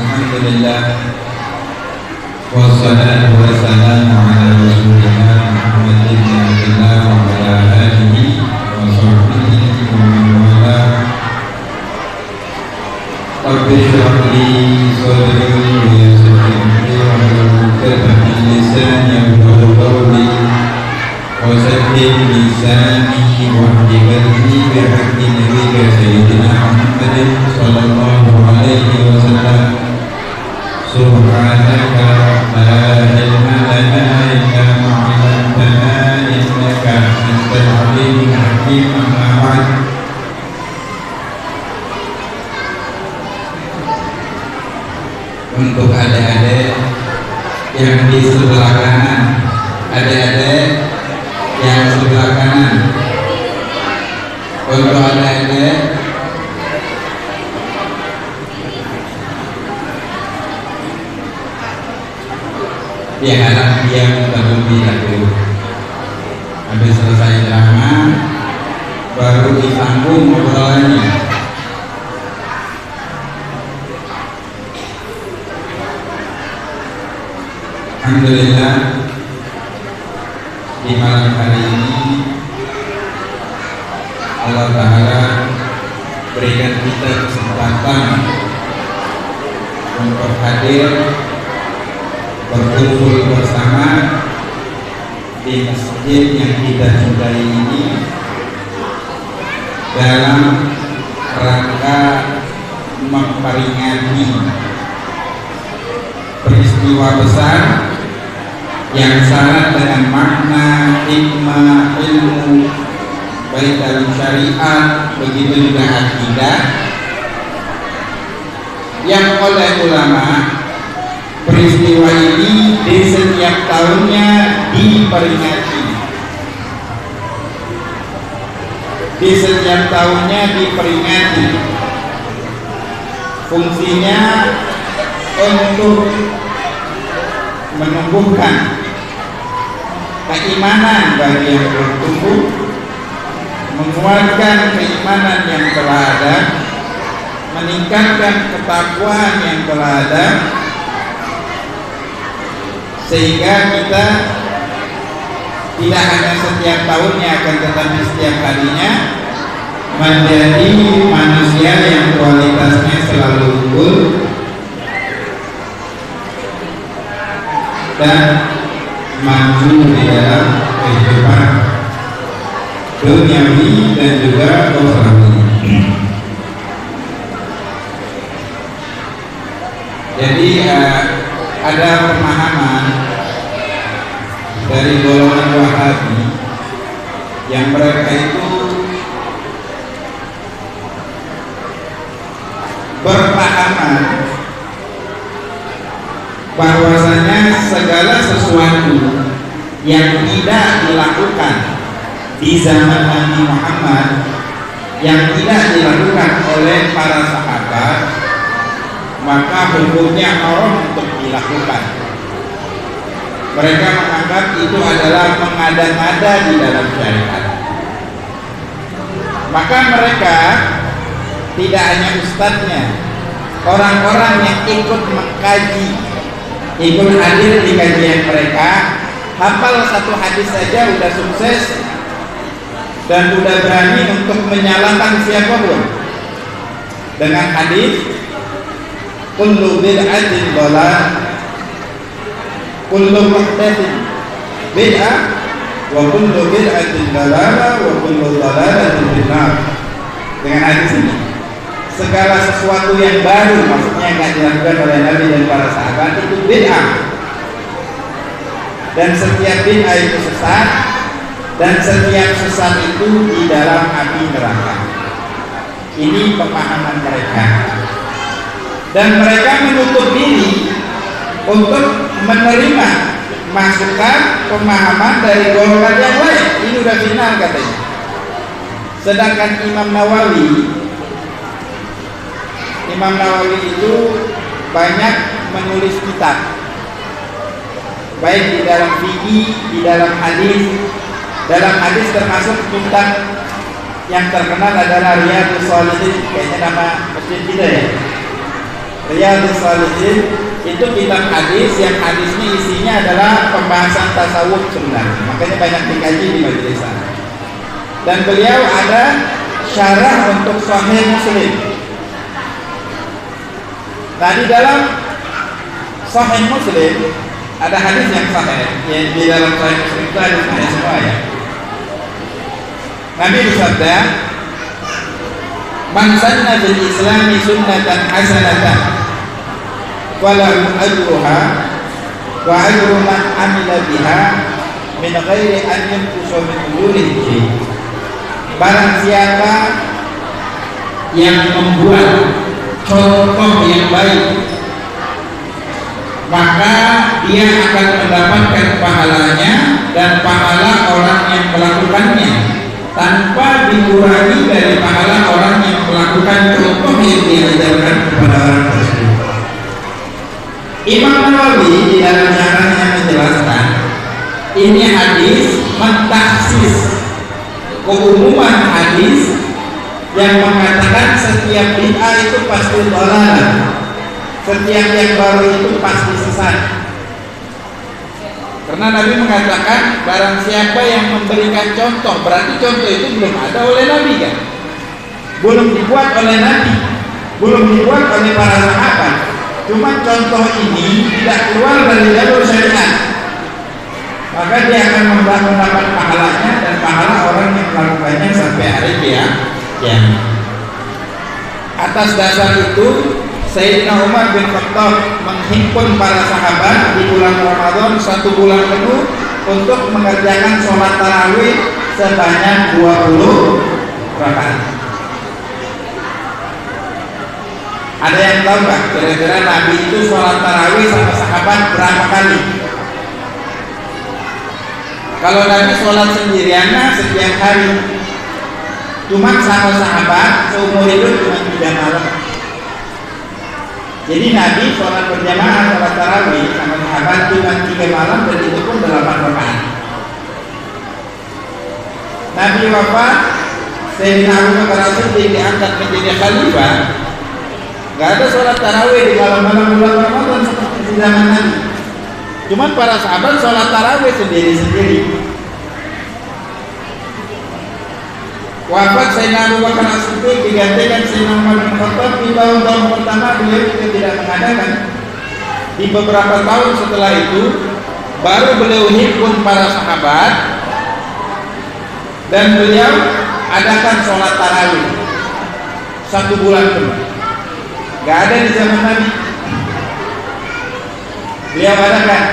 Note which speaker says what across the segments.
Speaker 1: Alhamdulillah wassalatu wassalamu ala rasulillah Muhammadin abdillah wa ala alihi wa sahbihi wa man wala. Rabbi shrah li sadri wa yassir li amri wahlul 'uqdatam min lisani yafqahu qawli wa saddid lisani wahdi qalbi bihaqqi nabiyyika sayyidina Muhammadin sallallahu alaihi wasallam. Subhanaka la ilma lana illa ma 'allamtana innaka antal alimul hakim. Amma ba'd. Untuk adik-adik yang di sebelah kanan, adik-adik yang sebelah kanan, untuk adik-adik dia harap dia terlebih dahulu habis selesai drama baru disambung obrolannya. Alhamdulillah di malam hari ini Allah Ta'ala berikan kita kesempatan untuk hadir berkumpul bersama di masjid yang kita cintai ini dalam rangka memperingati peristiwa besar yang syarat dengan makna, hikmah, ilmu, baik dalam syariat begitu juga akidah, yang oleh ulama peristiwa ini di setiap tahunnya diperingati. Di setiap tahunnya diperingati. Fungsinya untuk menumbuhkan keimanan bagi yang belum tumbuh, menguatkan keimanan yang telah ada, meningkatkan ketakwaan yang telah ada, sehingga kita tidak hanya setiap tahunnya akan tetapi setiap harinya menjadi manusia yang kualitasnya selalu unggul dan maju di dalam kehidupan duniawi dan juga ukhrawi. Jadi ada pemahaman dari golongan Wahabi yang mereka itu berpahaman bahwasanya segala sesuatu yang tidak dilakukan di zaman Nabi Muhammad, yang tidak dilakukan oleh para sahabat, maka hukumnya haram untuk dilakukan. Mereka menganggap itu adalah mengada-ngada di dalam syariat. Maka mereka tidak hanya ustadznya, orang-orang yang ikut mengkaji, ikut hadir di kajian mereka, hafal satu hadis saja udah sukses dan udah berani untuk menyalahkan siapapun dengan hadis kullu bid'atin dhalalah, kullu muhdatsin bid'ah, wa kullu bid'atin dhalalah, wa kullu dhalalatin finnar. Dengan hadis ini, segala sesuatu yang baru, maksudnya yang tidak dilakukan oleh Nabi dan para sahabat, itu bid'ah, dan setiap bid'ah itu sesat, dan setiap sesat itu di dalam api neraka. Ini pemahaman mereka. Dan mereka menutup diri untuk menerima masukan pemahaman dari golongan yang lain. Ini udah final katanya. Sedangkan Imam Nawawi itu banyak menulis kitab, baik di dalam fikih, di dalam hadis. Dalam hadis termasuk kitab yang terkenal adalah Riyadhus Shalihin, kayaknya nama masjid kita ya. Riyadhus Shalihin itu kitab hadis yang hadisnya isinya adalah pembahasan tasawuf sebenarnya, makanya banyak dikaji di majelis sana. Dan beliau ada syarah untuk Sahih Muslim. Nah, di dalam Sahih Muslim ada hadis yang sahih, yang di dalam Sahih Muslim itu hadis sahih semua ya. Nabi bersabda, "Man sanna fil Islami sunnatan hasanatan falahu ajruha wa ajru man amila biha min ghairi an yanqusa min ujurihi." Barang siapa yang membuat contoh yang baik, maka dia akan mendapatkan pahalanya dan pahala orang yang melakukannya tanpa dikurangi dari pahala orang yang melakukan contoh yang diajarkan kepada orang tersebut. Imam Nawawi di dalam syarahnya menjelaskan, ini hadis mentaksis keumuman hadis yang mengatakan setiap bid'ah itu pasti dhalalah, setiap yang baru itu pasti sesat. Karena Nabi mengatakan barang siapa yang memberikan contoh, berarti contoh itu belum ada oleh Nabi kan? Belum dibuat oleh Nabi, belum dibuat oleh para sahabat. Cuma contoh ini tidak keluar dari jalur syariat, maka dia akan mendapat pahalanya dan pahala orang yang melakukannya sampai hari kiamat. Atas dasar itu Sayyidina Umar bin Khattab menghimpun para sahabat di bulan Ramadan 1 bulan penuh untuk mengerjakan sholat tarawih sebanyak 20 rakaat. Ada yang tahu nggak kira-kira Nabi itu sholat tarawih sama sahabat berapa kali? Kalau Nabi sholat sendirian setiap hari, cuma sama sahabat seumur hidup cuma 3 malam. Jadi Nabi sholat berjamaah, sholat tarawih sama sahabat cuma 3 malam dan itu pun 8 rakaat. Nabi wafat, Sayyidina Abu Bakar As-Siddiq diangkat menjadi khalifah. Gak ada sholat tarawih di malam-malam bulan Ramadan seperti di zaman Nabi. Cuma para sahabat sholat tarawih sendiri-sendiri. Wafat Sayyidina Abu Bakar As-Siddiq digantikan Sayyidina Umar bin Khattab. Di tahun-tahun pertama beliau juga tidak mengadakan. Di beberapa tahun setelah itu baru beliau himpun para sahabat dan beliau adakan sholat tarawih 1 bulan penuh. Gak ada di zaman Nabi. Beliau adakan.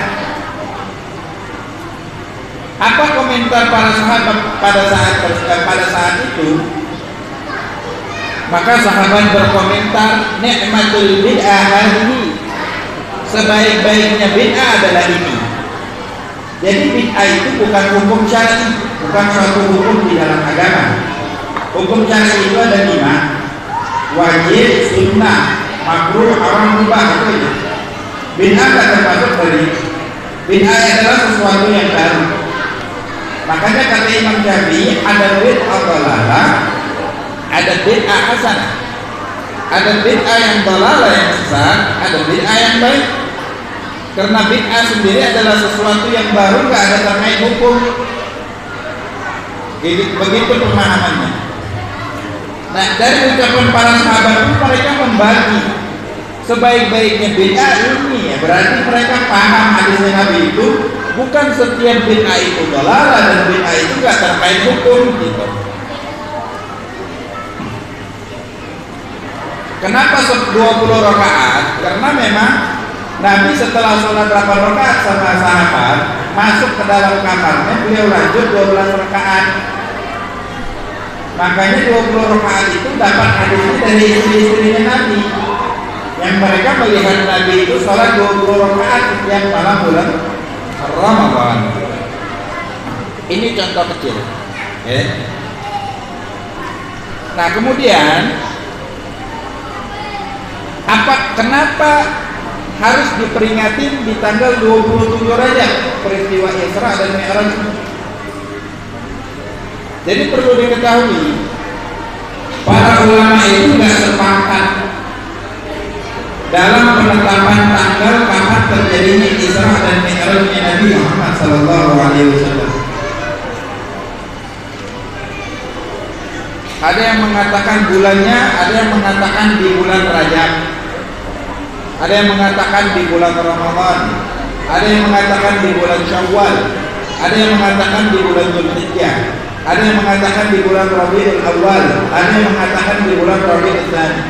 Speaker 1: Apa komentar para sahabat pada saat itu? Maka sahabat berkomentar, nikmatul bid'ah hadhihi, sebaik-baiknya bid'ah adalah ini. Jadi bid'ah itu bukan hukum syar'i, bukan suatu hukum di dalam agama. Hukum syar'i itu ada 5: wajib, sunnah, makruh, haram, mubah. Itu bid'ah tak termasuk dari bid'ah adalah sesuatu yang baru. Makanya kata Imam Syafi'i, ada bid'ah dhalalah, ada bid'ah hasanah. Ada bid'ah yang dhalalah yang sesat, ada bid'ah yang baik. Karena bid'ah sendiri adalah sesuatu yang baru, nggak ada terkait hukum. Begitu pemahamannya. Nah, dari ucapan para sahabat itu mereka membagi sebaik-baiknya bid'ah ini ya, berarti mereka paham hadisnya Nabi itu bukan setiap bid'ah itu dhalalah dan bid'ah itu nggak terkait hukum gitu. Kenapa 20 rakaat? Karena memang Nabi setelah sholat 8 rakaat sama sahabat masuk ke dalam kamarnya, beliau lanjut 12 rakaat. Makanya 20 rakaat itu dapat hadisnya dari istri-istrinya Nabi, yang mereka melihat Nabi itu sholat 20 rakaat setiap malam bulan Ramadan. Ini contoh kecil. Nah kemudian kenapa harus diperingatin di tanggal 27 Rajab peristiwa Isra dan Mi'raj? Jadi perlu diketahui, para ulama itu nggak sepakat dalam penetapan tanggal kapan terjadinya Isra dan Mi'rajnya Nabi Muhammad sallallahu alaihi wasallam. Ada yang mengatakan bulannya, ada yang mengatakan di bulan Rajab, ada yang mengatakan di bulan Ramadan, ada yang mengatakan di bulan Syawal, ada yang mengatakan di bulan Dzulhijjah, ada yang mengatakan di bulan Rabiul Awal, ada yang mengatakan di bulan Rabiul Tsani.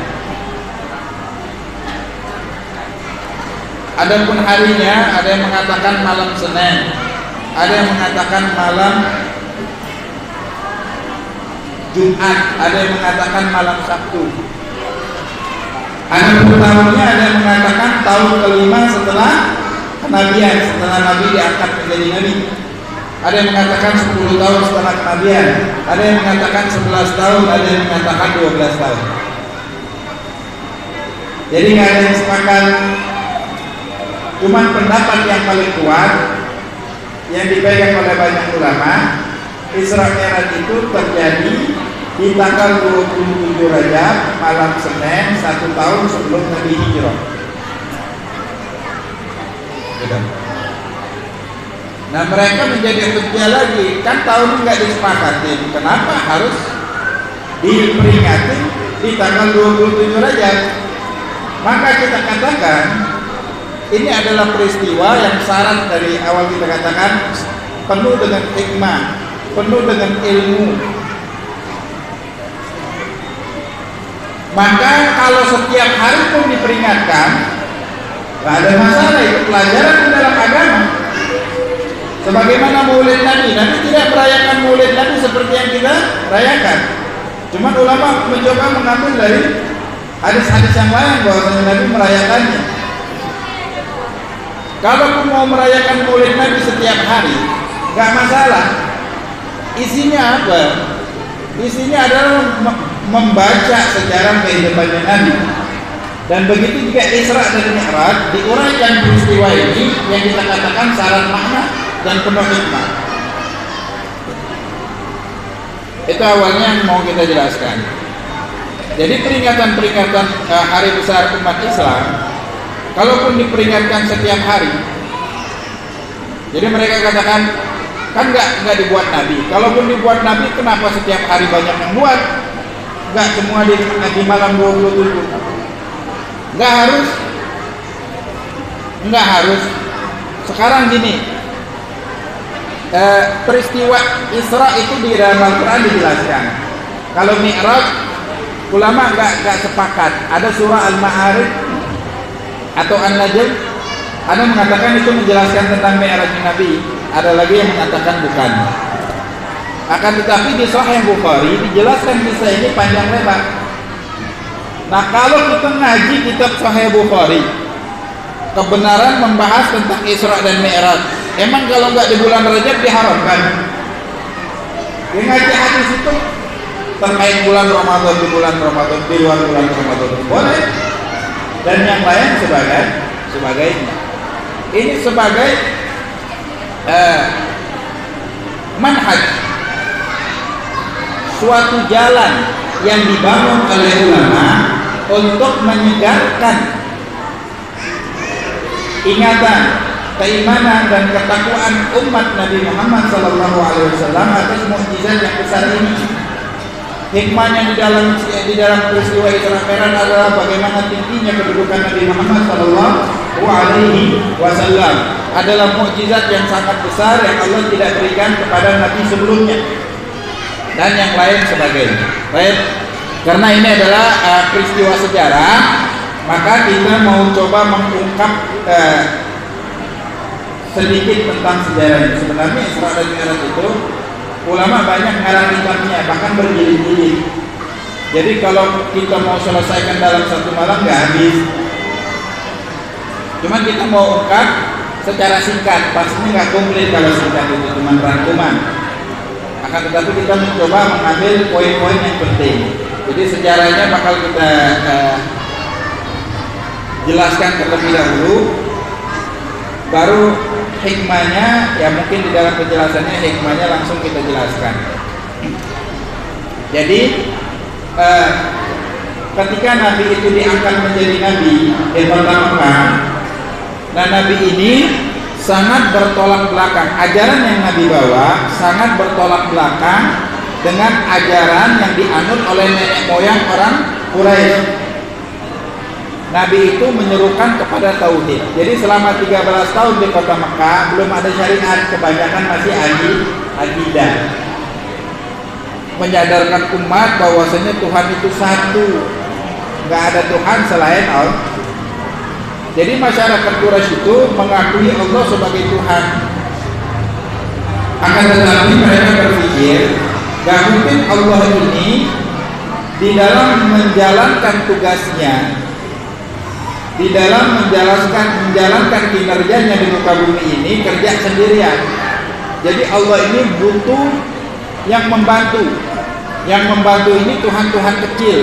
Speaker 1: Adapun harinya, ada yang mengatakan malam Senin, ada yang mengatakan malam Jumat, ada yang mengatakan malam Sabtu. Adapun tahunnya, ada yang mengatakan tahun kelima setelah kenabian, setelah Nabi diangkat menjadi Nabi. Ada yang mengatakan 10 tahun setelah kenabian, ada yang mengatakan 11 tahun, ada yang mengatakan 12 tahun. Jadi nggak ada yang sepakat. Cuman pendapat yang paling kuat yang dipegang oleh banyak ulama, Isra Mi'raj itu terjadi di tanggal 27 Rajab malam Senin 1 tahun sebelum Nabi hijrah. Nah mereka menjadi hujjah lagi, kan tahun nggak disepakatin, kenapa harus diperingati di tanggal 27 Rajab? Maka kita katakan ini adalah peristiwa yang syarat dari awal kita katakan penuh dengan hikmah, penuh dengan ilmu. Maka kalau setiap hari pun diperingatkan, nggak ada masalah, itu pelajaran dalam agama. Sebagaimana Maulid Nabi, Nabi tidak merayakan Maulid Nabi seperti yang kita rayakan. Cuma ulama mencoba mengambil dari hadis-hadis yang lain bahwa Nabi merayakannya. Kalau mau merayakan Maulid Nabi setiap hari, nggak masalah. Isinya apa? Isinya adalah membaca sejarah kehidupan Nabi. Dan begitu juga Isra dan Mi'raj diuraikan peristiwa ini yang kita katakan syarat makna dan penuh hikmah. Itu awalnya yang mau kita jelaskan. Jadi peringatan-peringatan hari besar umat Islam, kalaupun diperingatkan setiap hari, jadi mereka katakan kan nggak dibuat Nabi. Kalaupun dibuat Nabi, kenapa setiap hari banyak yang buat? Nggak semua di malam 27. Nggak harus. Sekarang gini, peristiwa Isra itu di dalam Al-Quran dijelaskan. Kalau Mi'raj, ulama nggak sepakat. Ada surah Al-Ma'arij atau An-Najm, ada yang mengatakan itu menjelaskan tentang Mi'raj Nabi, ada lagi yang mengatakan bukan. Akan tetapi di Sahih Bukhari dijelaskan kisah ini panjang lebar. Nah kalau kita ngaji kitab Sahih Bukhari, kebenaran membahas tentang Isra dan Mi'raj, emang kalau nggak di bulan Rajab diharamkan? Dia ngaji hadis itu terkait bulan Ramadan, di bulan Ramadan, di luar bulan Ramadan boleh, dan yang lain sebagainya. Ini sebagai manhaj, suatu jalan yang dibangun oleh ulama untuk menyegarkan ingatan, keimanan dan ketakwaan umat Nabi Muhammad SAW atas mukjizat yang besar ini. Hikmahnya di dalam peristiwa Isra Mi'raj adalah bagaimana tingginya kedudukan Nabi Muhammad SAW, adalah mukjizat yang sangat besar yang Allah tidak berikan kepada Nabi sebelumnya, dan yang lain sebagainya. Baik, karena ini adalah peristiwa sejarah, maka kita mau coba mengungkap sedikit tentang sejarahnya. Sebenarnya Isra dan Mi'raj itu ulama banyak ngarang kitabnya, bahkan berjilid-jilid. Jadi kalau kita mau selesaikan dalam satu malam nggak habis. Cuman kita mau ungkap secara singkat, pastinya nggak komplit kalau singkat itu cuma rangkuman. Akan tetapi kita mencoba mengambil poin-poin yang penting. Jadi sejarahnya bakal kita jelaskan terlebih dahulu, baru hikmahnya ya mungkin di dalam penjelasannya hikmahnya langsung kita jelaskan. Jadi ketika Nabi itu diangkat menjadi Nabi di kota Mekah, nah Nabi ini sangat bertolak belakang. Ajaran yang Nabi bawa sangat bertolak belakang dengan ajaran yang dianut oleh nenek moyang orang Quraisy. Nabi itu menyerukan kepada tauhid. Jadi selama 13 tahun di kota Mekah belum ada syariat, kebanyakan masih akidah. Menyadarkan umat bahwasanya Tuhan itu satu, nggak ada Tuhan selain Allah. Jadi masyarakat Quraisy itu mengakui Allah sebagai Tuhan. Akan tetapi mereka berpikir, nggak mungkin Allah ini di dalam menjalankan tugasnya, di dalam menjalankan kinerjanya di muka bumi ini kerja sendirian. Jadi Allah ini butuh yang membantu. Yang membantu ini Tuhan-Tuhan kecil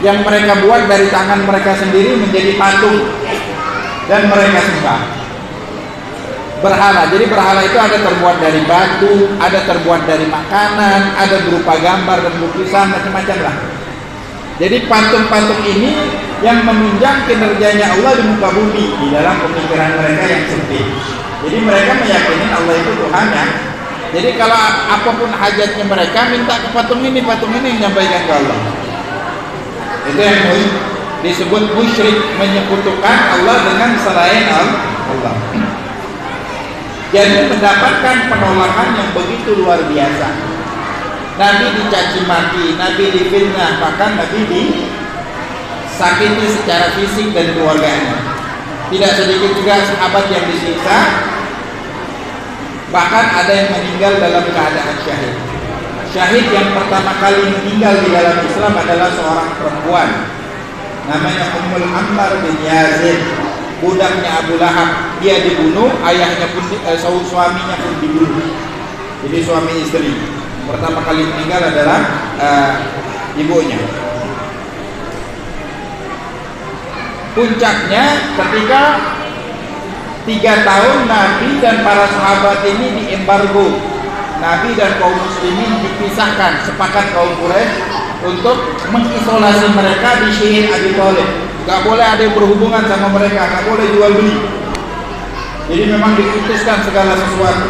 Speaker 1: yang mereka buat dari tangan mereka sendiri menjadi patung dan mereka sembah. Berhala. Jadi berhala itu ada terbuat dari batu, ada terbuat dari makanan, ada berupa gambar dan lukisan, macam-macam lah. Jadi patung-patung ini yang menunjang kinerjanya Allah di muka bumi di dalam pemikiran mereka yang sempit. Jadi mereka meyakini Allah itu Tuhan ya. Jadi kalau apapun hajatnya mereka minta ke patung ini menyampaikan ke Allah. Itu yang disebut musyrik, menyekutukan Allah dengan selain Allah. Jadi mendapatkan penolakan yang begitu luar biasa. Nabi dicaci maki, Nabi difitnah, bahkan Nabi disakiti secara fisik dan keluarganya. Tidak sedikit juga sahabat yang disiksa, bahkan ada yang meninggal dalam keadaan syahid. Syahid yang pertama kali meninggal di dalam Islam adalah seorang perempuan, namanya Ummul Ammar bin Yazid, budaknya Abu Lahab. Dia dibunuh, ayahnya pun suaminya pun dibunuh. Jadi suami istri. Pertama kali meninggal adalah ibunya. Puncaknya ketika 3 tahun Nabi dan para sahabat ini diembargo. Nabi dan kaum muslimin dipisahkan, sepakat kaum Quraisy untuk mengisolasi mereka di Syekh Abi Thalib. Gak boleh ada yang berhubungan sama mereka, gak boleh jual beli. Jadi memang diputuskan segala sesuatu.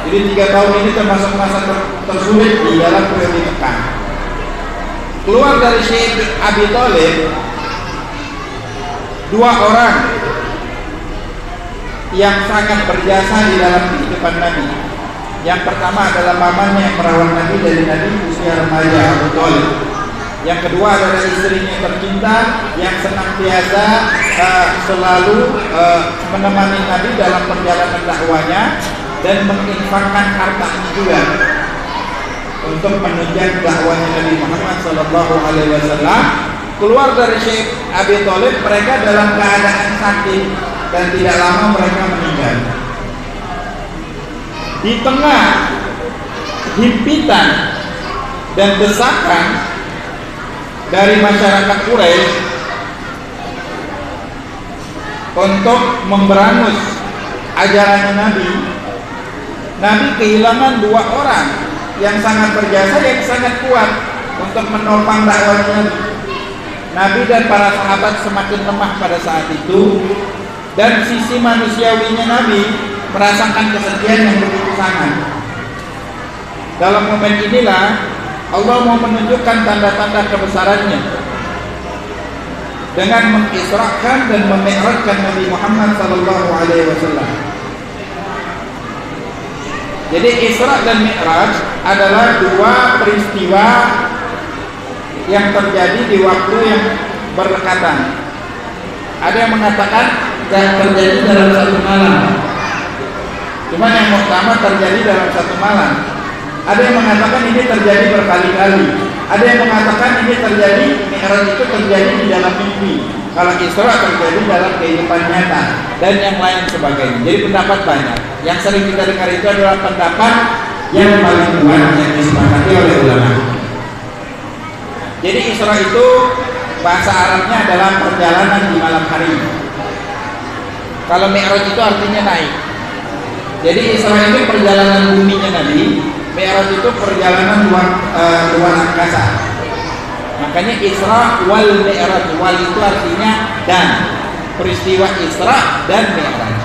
Speaker 1: Jadi 3 tahun ini termasuk masa tersulit di dalam periode Mekah. Keluar dari Syekh Abi Thalib 2 orang yang sangat berjasa di dalam kehidupan Nabi. Yang pertama adalah pamannya yang merawat Nabi dari Nabi usia remaja, Abu Thalib. Yang kedua adalah istrinya tercinta yang senantiasa selalu menemani Nabi dalam perjalanan dakwahnya dan menginfakkan hartanya juga untuk menunjang dakwahnya Nabi Muhammad SAW. Keluar dari Syekh Abi Thalib mereka dalam keadaan sakit dan tidak lama mereka meninggal. Di tengah himpitan dan desakan dari masyarakat Quraisy untuk memberangus ajaran Nabi, Nabi kehilangan 2 orang yang sangat berjasa, yang sangat kuat untuk menopang dakwahnya Nabi. Nabi dan para sahabat semakin lemah pada saat itu, dan sisi manusiawinya Nabi merasakan kesedihan yang begitu sangat. Dalam momen inilah Allah mau menunjukkan tanda-tanda kebesarannya dengan mengisrakan dan memi'rajkan Nabi Muhammad SAW. Jadi Isra dan Mi'raj adalah 2 peristiwa yang terjadi di waktu yang berdekatan. Ada yang mengatakan terjadi dalam 1 malam. Cuma yang pertama terjadi dalam 1 malam. Ada yang mengatakan ini terjadi berkali-kali. Ada yang mengatakan ini terjadi, Mi'raj itu terjadi di dalam mimpi. Kalau Isra terjadi dalam kehidupan nyata dan yang lain sebagainya. Jadi pendapat banyak. Yang sering kita dengar itu adalah pendapat yang paling kuat yang disepakati oleh ulama. Jadi Isra itu bahasa Arabnya adalah perjalanan di malam hari. Kalau Mi'raj itu artinya naik. Jadi Isra itu perjalanan buminya Nabi, Mi'raj itu perjalanan luar angkasa. Makanya Isra wal Mi'raj. Wal itu artinya dan, peristiwa Isra dan Mi'raj.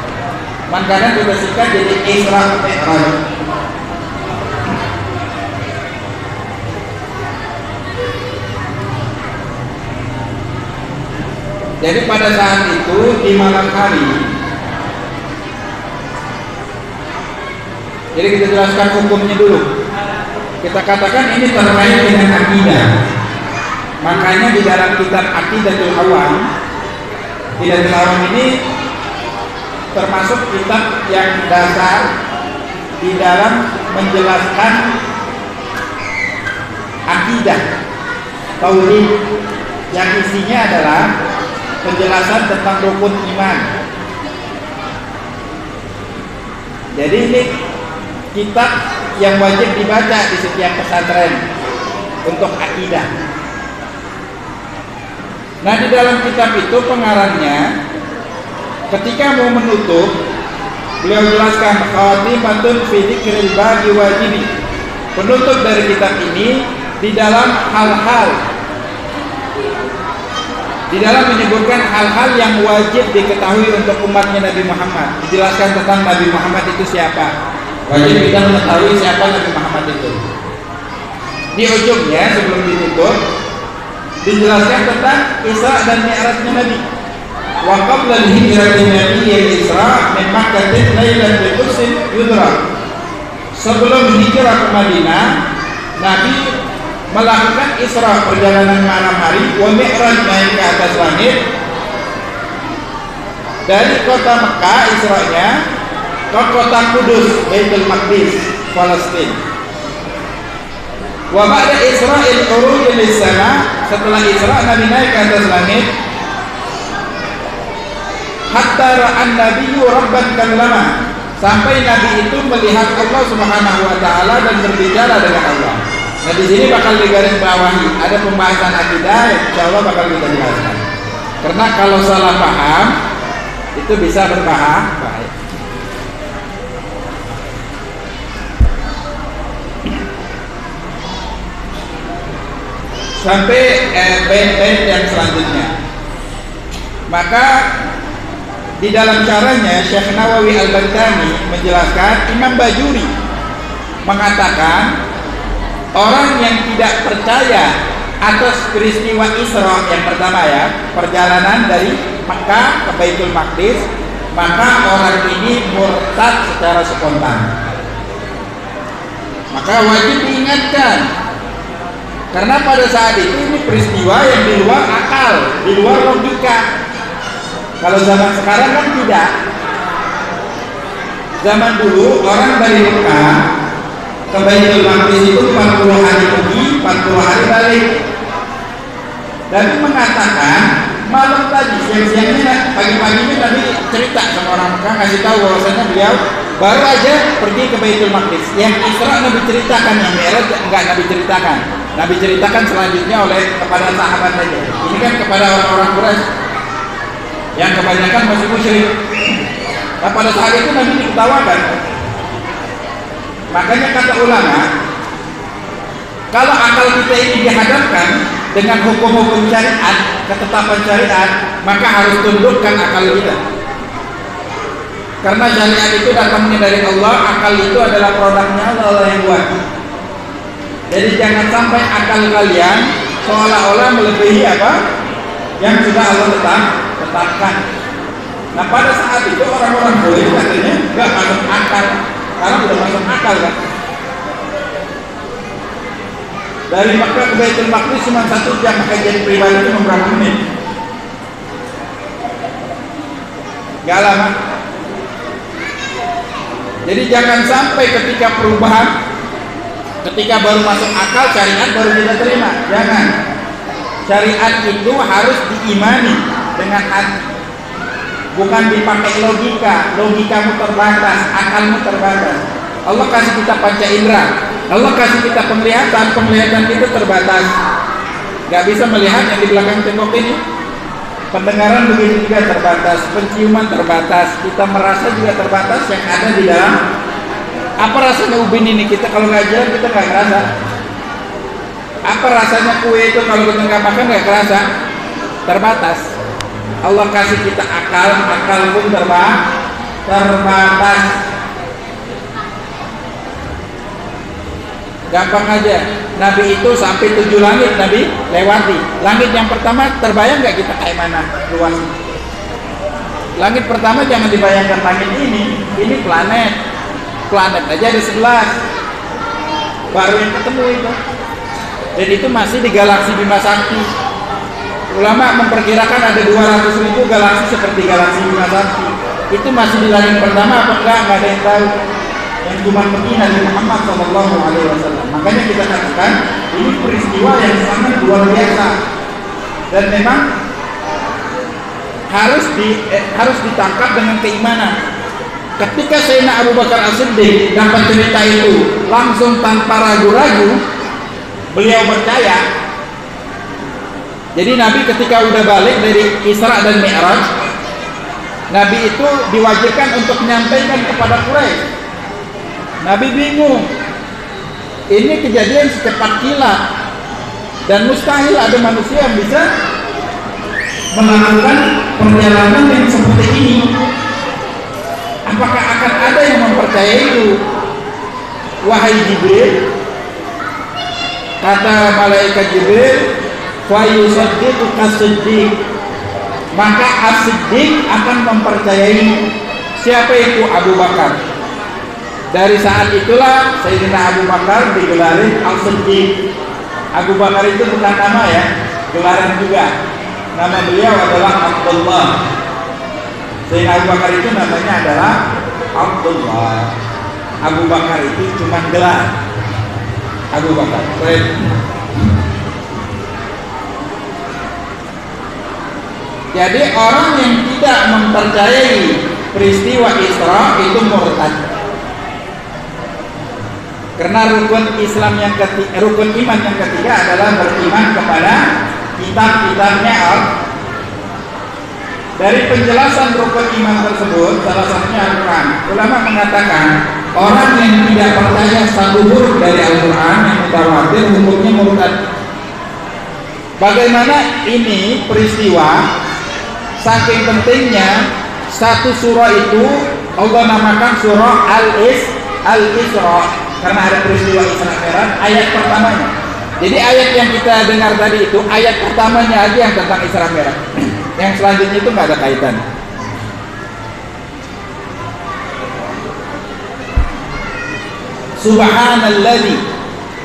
Speaker 1: Makanya kita singkat jadi Isra Mi'raj. Jadi pada saat itu di malam hari, jadi kita jelaskan hukumnya dulu. Kita katakan ini terkait dengan akidah. Makanya di dalam kitab Aqidatul Awam, Aqidatul Awam ini termasuk kitab yang dasar di dalam menjelaskan akidah tauhid, yang isinya adalah penjelasan tentang rukun iman. Jadi ini kitab yang wajib dibaca di setiap pesantren untuk akidah. Nah, di dalam kitab itu pengarangnya ketika mau menutup, beliau jelaskan khatimatun fi dzikril bagi wajibi. Penutup dari kitab ini di dalam menyebutkan hal-hal yang wajib diketahui untuk umatnya Nabi Muhammad. Dijelaskan tentang Nabi Muhammad itu siapa. Wajib kita mengetahui siapa Nabi Muhammad itu. Di ujungnya sebelum ditutup dijelaskan tentang Isra dan Mi'rajnya Nabi. Wa qabla al-hijrati nabiyyil Isra min Makkah lailan bi Qudsin yudra. Sebelum hijrah ke Madinah, Nabi melakukan Isra, perjalanan malam hari, wa Mi'raj, naik ke atas langit dari kota Mekah, Isra'nya ke kota Kudus, Baitul Maqdis, Palestina. Wa ba'da Isra'il uruj lis-sama, setelah Isra Nabi naik ke atas langit, hatta ra'an nabiyyu rabban kallama, sampai Nabi itu melihat Allah Subhanahu wa taala dan berbicara dengan Allah. Nah, di sini bakal digaris bawahi ada pembahasan akidah yang insyaallah bakal kita jelaskan. Karena kalau salah paham itu bisa berbahaya. Sampai bait-bait yang selanjutnya. Maka di dalam caranya Syekh Nawawi Al-Bantani menjelaskan, Imam Bajuri mengatakan orang yang tidak percaya atas peristiwa Isra yang pertama ya, perjalanan dari Makkah ke Baitul Maqdis, maka orang ini murtad secara spontan. Maka wajib diingatkan. Karena pada saat itu ini peristiwa yang di luar akal, di luar logika. Kalau zaman sekarang kan tidak. Zaman dulu orang dari Mekah ke Baitul Maqdis itu 40 hari pergi, 40 hari balik. Dan mengatakan malam tadi, siang-siangnya, pagi-paginya Nabi cerita sama orang Mekah, ngasih tahu bahwasanya beliau baru aja pergi ke Baitul Maqdis. Yang Isra Nabi ceritakan, yang Mi'raj enggak Nabi ceritakan. Nabi ceritakan selanjutnya kepada sahabat saja. Ini kan kepada orang-orang Quraisy yang kebanyakan masih musyrik. Nah, pada saat itu Nabi diketawakan. Makanya kata ulama, kalau akal kita ini dihadapkan dengan hukum-hukum syariat, ketetapan syariat, maka harus tundukkan akal kita. Karena syariat itu datangnya dari Allah, akal itu adalah produknya Allah yang buat. Jadi jangan sampai akal kalian seolah-olah melebihi apa yang sudah Allah tetapkan. Nah, pada saat itu orang-orang boleh katanya nggak masuk akal, karena sudah masuk akal kan. Dari Makkah ke Baitul Maqdis cuma 1 jam, kajian pribadi itu berapa menit? Gak lama. Jadi jangan sampai ketika perubahan, ketika baru masuk akal syariat baru kita terima. Jangan. Syariat itu harus diimani dengan hati, bukan dipakai logika. Logikamu terbatas, akalmu terbatas. Allah kasih kita panca indera, Allah kasih kita penglihatan kita terbatas. Gak bisa melihat yang di belakang tembok ini. Pendengaran begitu juga terbatas, penciuman terbatas, kita merasa juga terbatas yang ada di dalam. Apa rasanya ubin ini? Kita kalau nggak jalan kita nggak ngerasa. Apa rasanya kue itu kalau kita nggak makan nggak kerasa? Terbatas. Allah kasih kita akal pun terbatas. Gampang aja. Nabi itu sampai 7 langit Nabi lewati. Langit yang pertama terbayang nggak kita kayak mana luas? Langit pertama jangan dibayangkan langit ini planet. Planet aja ada 11. Baru yang ketemu itu. Dan itu masih di galaksi Bima Sakti. Ulama memperkirakan ada 200.000 galaksi seperti galaksi Bima Sakti. Itu masih di langit pertama apa enggak? Nggak ada yang tahu. Yang cuma pergi Nabi Muhammad SAW. Makanya kita katakan ini peristiwa yang sangat luar biasa. Dan memang harus ditangkap dengan keimanan. Ketika Sayyidina Abu Bakar As-Siddiq dapat cerita itu langsung tanpa ragu-ragu, beliau percaya. Jadi Nabi ketika udah balik dari Isra dan Mi'raj, Nabi itu diwajibkan untuk menyampaikan kepada Quraisy. Nabi bingung. Ini kejadian secepat kilat dan mustahil ada manusia yang bisa melakukan perjalanan yang seperti ini. Apakah akan ada yang mempercayai itu? Wahai Jibril, kata malaikat Jibril, fa yusaddiquka siddiq, maka as-siddiq akan mempercayai. Siapa itu? Abu Bakar. Dari saat itulah Sayyidina Abu Bakar digelari As-Siddiq. Abu Bakar itu bukan nama ya, gelaran juga. Nama beliau adalah Abdullah. Sayyidina Abu Bakar itu namanya adalah Abdullah. Abu Bakar itu cuma gelar. Abu Bakar. Jadi orang yang tidak mempercayai peristiwa Isra itu murtad. Karena rukun Islam yang ketiga, rukun iman yang ketiga adalah beriman kepada kitab-kitabnya Allah. Dari penjelasan rukun iman tersebut, salah satunya Al-Quran. Ulama mengatakan orang yang tidak percaya satu huruf dari Al-Quran yang mutawatir, hukumnya murtad. Bagaimana ini peristiwa? Saking pentingnya satu surah itu Allah namakan surah Al-Isra karena ada peristiwa Isra Mi'raj ayat pertamanya. Jadi ayat yang kita dengar tadi itu ayat pertamanya aja yang tentang Isra Mi'raj. Yang selanjutnya itu nggak ada kaitan. Subhanalladzi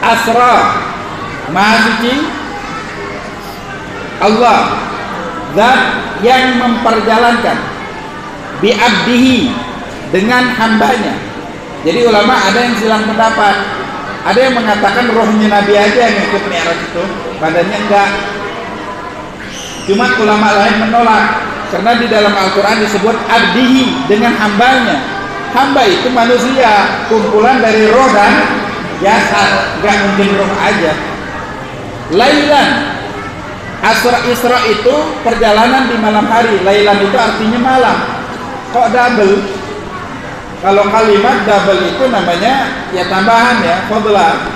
Speaker 1: asra, Maha suci Allah, zat yang memperjalankan bi'abdihi, dengan hambanya. Jadi ulama ada yang silang pendapat. Ada yang mengatakan rohnya Nabi aja yang ikut Mi'raj itu, badannya enggak. Cuma ulama lain menolak karena di dalam Al-Quran disebut abdihi, dengan hambanya. Hamba itu manusia, kumpulan dari roh dan jasad, enggak mungkin roh aja. Lailan, Isra itu perjalanan di malam hari. Lailan itu artinya malam. Kok double? Kalau kalimat double itu namanya ya tambahan ya, fadlah.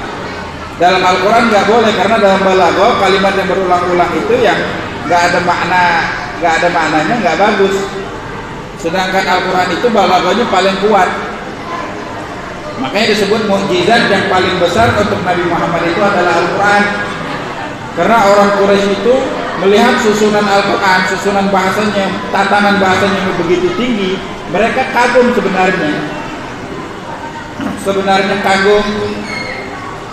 Speaker 1: Dalam Al-Quran nggak boleh karena dalam balaghah kalimat yang berulang-ulang itu yang nggak ada maknanya nggak bagus. Sedangkan Al-Quran itu balaghahnya paling kuat. Makanya disebut mukjizat yang paling besar untuk Nabi Muhammad itu adalah Al-Quran. Karena orang Quraisy itu melihat susunan Al-Quran, susunan bahasanya, tatanan bahasanya yang begitu tinggi, mereka kagum sebenarnya. Sebenarnya kagum,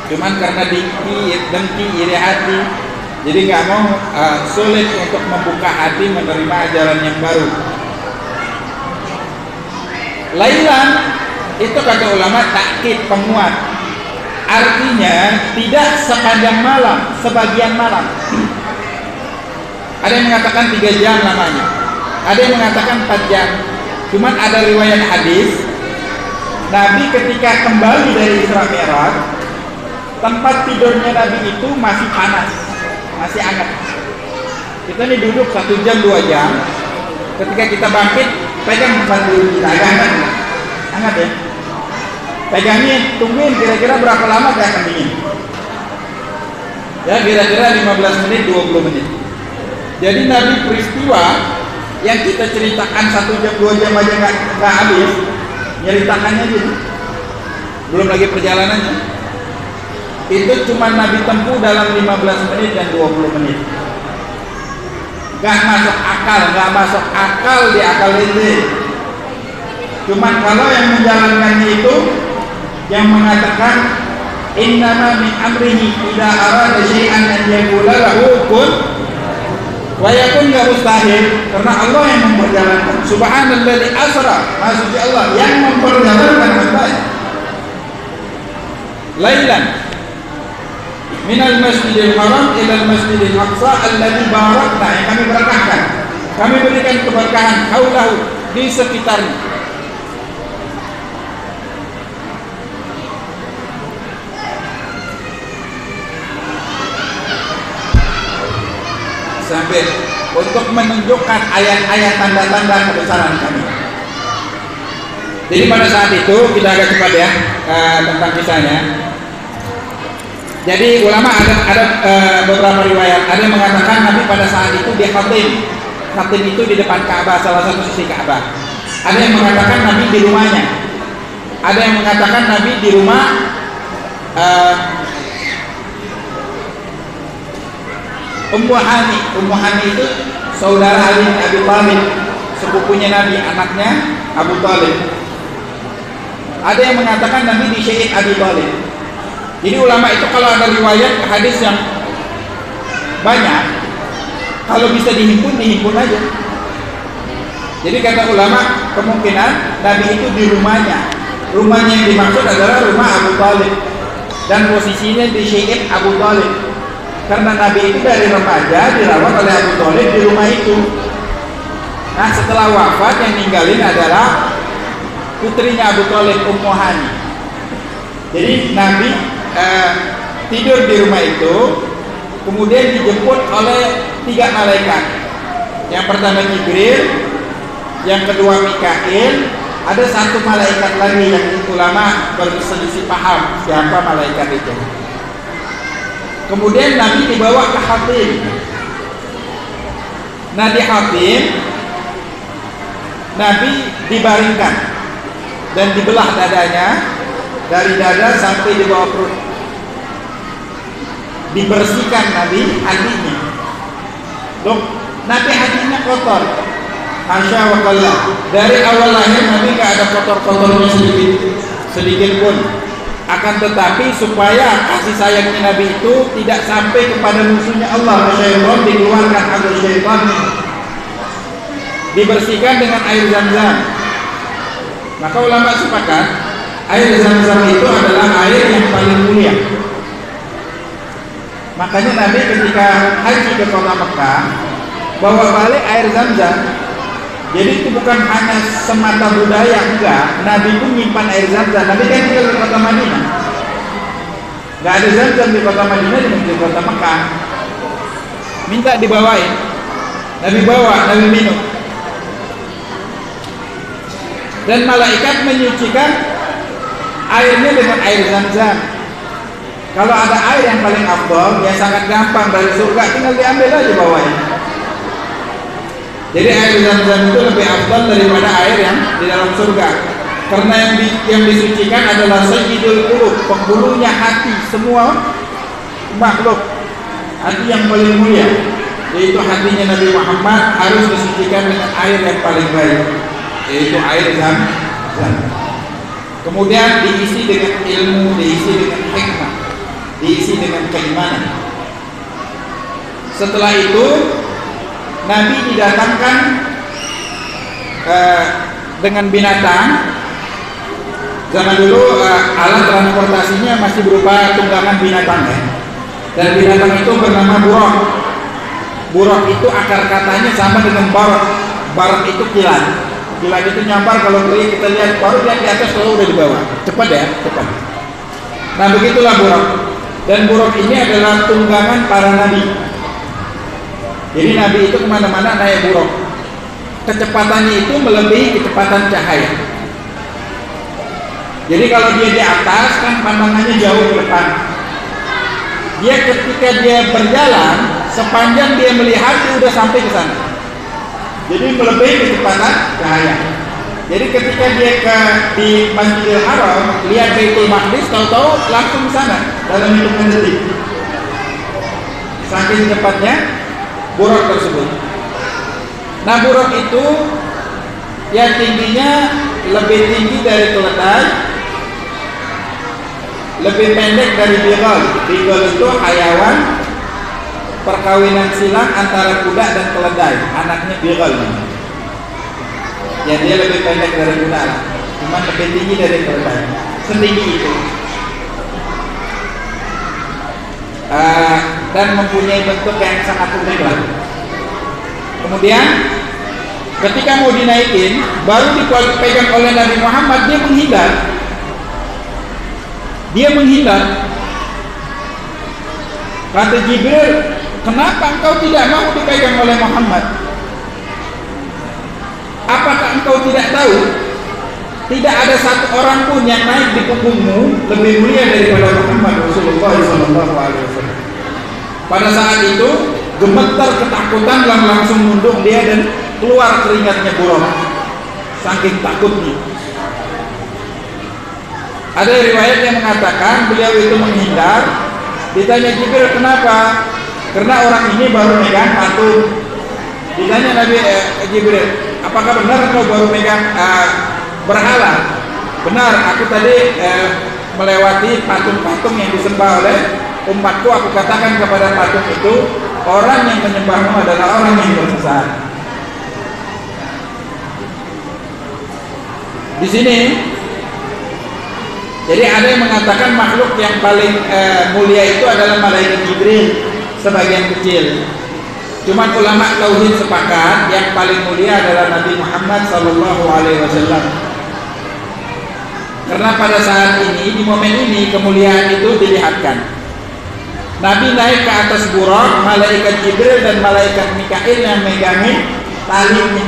Speaker 1: cuman karena dengki, iri hati, jadi nggak mau, sulit untuk membuka hati menerima ajaran yang baru. Lailan itu kata ulama takkid, penguat. Artinya tidak sepanjang malam, sebagian malam. Ada yang mengatakan 3 jam lamanya, ada yang mengatakan 4 jam. Cuman ada riwayat hadis Nabi ketika kembali dari Isra Mi'raj, tempat tidurnya Nabi itu masih panas, masih hangat. Kita nih duduk 1 jam 2 jam, ketika kita bangkit pegang tempat tidur kita agak hangat ya. Pegangin, tungguin kira-kira berapa lama gak akan dingin. Ya kira-kira 15 menit 20 menit. Jadi Nabi peristiwa yang kita ceritakan 1 jam 2 jam aja nggak habis, nyeritakannya gitu. Belum lagi perjalanannya. Itu cuma Nabi tempuh dalam 15 menit dan 20 menit. Nggak masuk akal di akal ini. Cuman kalau yang menjalankannya itu yang mengatakan innama min amrihi idza arada syai'an an yaqula lahu kun wa yakun, enggak mustahil karena Allah yang memperjalankan. Subhanalladzi asra, maksudnya Allah yang memperjalankan hamba lailan minal masjidil haram ilal masjidil aqsa alladzi barakna, yang kami berkahkan, kami berikan keberkahan haulahu, di sekitarnya. Sampai untuk menunjukkan ayat-ayat tanda-tanda kebesaran kami. Jadi pada saat itu kita agak cepat ya tentang kisahnya. Jadi ulama ada beberapa riwayat, ada yang mengatakan Nabi pada saat itu di khatim itu di depan Ka'bah, salah satu sisi Ka'bah. Ada yang mengatakan Nabi di rumahnya. Ada yang mengatakan Nabi di rumah Ummu Hani itu saudara Ali bin Abi Thalib, sepupunya Nabi, anaknya Abu Thalib. Ada yang mengatakan Nabi di Syekh Abi Thalib. Jadi ulama itu kalau ada riwayat hadis yang banyak, kalau bisa dihimpun aja. Jadi kata ulama kemungkinan Nabi itu di rumahnya. Rumahnya yang dimaksud adalah rumah Abu Thalib dan posisinya di Syekh Abu Thalib. Karena Nabi itu dari remaja dirawat oleh Abu Thalib di rumah itu. Nah setelah wafat yang ninggalin adalah putrinya Abu Thalib, Ummu Hani. Jadi Nabi tidur di rumah itu, kemudian dijemput oleh 3 malaikat. Yang pertama Jibril, yang kedua Mikail, ada 1 malaikat lagi yang ulama berselisih paham siapa malaikat itu. Kemudian Nabi dibawa ke Hatim. Nah di Hatim Nabi dibaringkan dan dibelah dadanya dari dada sampai di bawah perut. Dibersihkan Nabi hatinya. Dok, Nabi hatinya kotor. Masya Allah. Dari awal lahir Nabi gak ada kotor-kotornya sedikit pun. Akan tetapi supaya kasih sayangnya Nabi itu tidak sampai kepada musuhnya Allah, syaitan, dikeluarkan agar syaitan, dibersihkan dengan air Zam-Zam. Maka ulama sepakat air Zam-Zam itu adalah air yang paling mulia. Makanya Nabi ketika haji ke kota Mekah bawa balik air Zam-Zam. Jadi itu bukan hanya semata budaya, enggak. Nabi pun nyimpan air Zam-Zam. Nabi kan tinggal di kota Madinah. Enggak ada Zam-Zam di kota Madinah, di kota Mekah. Minta dibawain. Nabi bawa, Nabi minum. Dan malaikat menyucikan airnya dengan air Zam-Zam. Kalau ada air yang paling afdal, ya sangat gampang dari surga, tinggal diambil aja bawain. Jadi air Zam-Zam itu lebih afdal daripada air yang di dalam surga. Karena yang disucikan adalah sayyidul qulub, penghulunya hati semua makhluk. Hati yang paling mulia, yaitu hatinya Nabi Muhammad, harus disucikan dengan air yang paling baik, yaitu air Zam-Zam. Kemudian diisi dengan ilmu, diisi dengan hikmah, diisi dengan keimanan. Setelah itu Nabi didatangkan dengan binatang. Zaman dulu alat transportasinya masih berupa tunggangan binatang ya. Dan binatang itu bernama buraq. Buraq itu akar katanya sama dengan barak. Barak itu kilat. Kilat itu nyampar, kalau beli kita lihat baru yang di atas kalau udah di bawah. Cepat ya, cepat. Nah begitulah buraq. Dan buraq ini adalah tunggangan para nabi. Jadi Nabi itu kemana-mana naik buraq. Kecepatannya itu melebihi kecepatan cahaya. Jadi kalau dia di atas kan pandangannya jauh ke depan. dia ketika dia berjalan, sepanjang dia melihat dia sudah sampai ke sana. Jadi melebihi kecepatan cahaya. Jadi ketika dia di Masjidil Haram, lihat Baitul Maqdis, tahu-tahu langsung ke sana dalam hitungan detik. Saking cepatnya buraq tersebut. Nah, buraq itu yang tingginya lebih tinggi dari keledai, lebih pendek dari bighal. Bighal itu hayawan perkawinan silang antara kuda dan keledai, anaknya bighal. Ya, dia lebih pendek dari kuda, cuma lebih tinggi dari keledai. Setinggi itu. Dan mempunyai bentuk yang sangat unik lah. Kemudian ketika mau dinaikin, baru dipegang oleh Nabi Muhammad, dia menghindar. Kata Jibril, kenapa engkau tidak mau dipegang oleh Muhammad? Apakah engkau tidak tahu? Tidak ada satu orang pun yang naik di punggungmu lebih mulia daripada Muhammad Rasulullah SAW. Pada saat itu gemetar ketakutan, langsung nunduk dia dan keluar keringatnya buraq, saking takutnya. Ada riwayat yang mengatakan beliau itu menghindar. Ditanya Jibril, kenapa? Karena orang ini baru megang patung. Ditanya Nabi Jibril, apakah benar kau baru megang berhala? Benar, aku tadi melewati patung-patung yang disembah oleh umatku. Aku katakan kepada patung itu, orang yang menyembahmu adalah orang yang bersesat. Di sini, jadi ada yang mengatakan makhluk yang paling mulia itu adalah malaikat Jibril, sebagian kecil. Cuman ulama tauhid sepakat yang paling mulia adalah Nabi Muhammad SAW. Karena pada saat ini, di momen ini, kemuliaan itu dilihatkan. Nabi naik ke atas buraq, malaikat Jibril dan malaikat Mikail yang megangin talinya.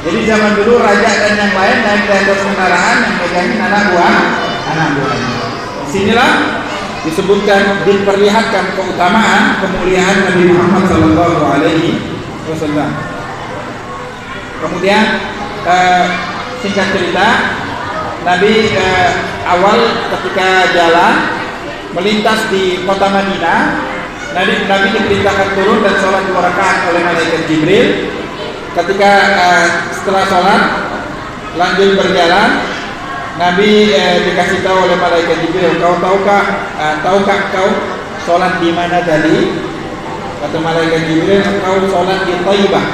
Speaker 1: Jadi zaman dulu raja dan yang lain naik di atas kendaraan yang megangin anak buahnya. Disinilah disebutkan, diperlihatkan keutamaan kemuliaan Nabi Muhammad SAW. Kemudian singkat cerita, Nabi awal ketika jalan melintas di kota Madinah, Nabi diperintahkan turun dan sholat 2 rakaat oleh malaikat Jibril. Ketika setelah sholat lanjut berjalan, Nabi dikasih tahu oleh malaikat Jibril, tahukah kau sholat di mana tadi? Kata malaikat Jibril, kau sholat di Thaibah.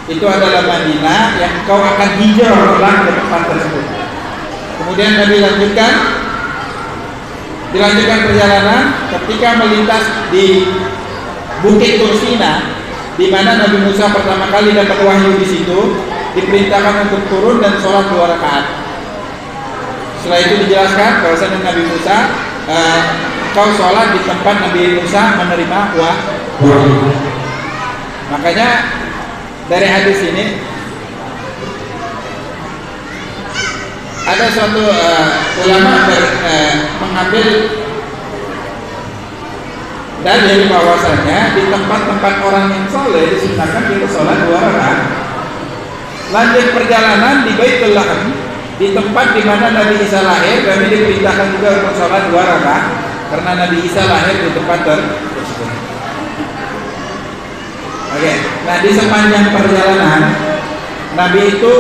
Speaker 1: Itu adalah Madinah yang kau akan hijrah pulang ke tempat tersebut. Kemudian Nabi dilanjutkan perjalanan ketika melintas di Bukit Tursina, di mana Nabi Musa pertama kali dapat wahyu di situ, diperintahkan untuk turun dan sholat 2 rakaat. Setelah itu dijelaskan bahwasanya Nabi Musa, kau sholat di tempat Nabi Musa menerima wahyu. Makanya dari hadis ini ada suatu ulama mengambil dalil bahwasanya di tempat-tempat orang yang soleh disunahkan kita sholat 2 rakaat. Lanjut perjalanan di Baitul Laham, di tempat di mana Nabi Isa lahir, kami diperintahkan juga untuk sholat 2 rakaat karena Nabi Isa lahir di tempat tersebut. Oke, nah di sepanjang perjalanan Nabi itu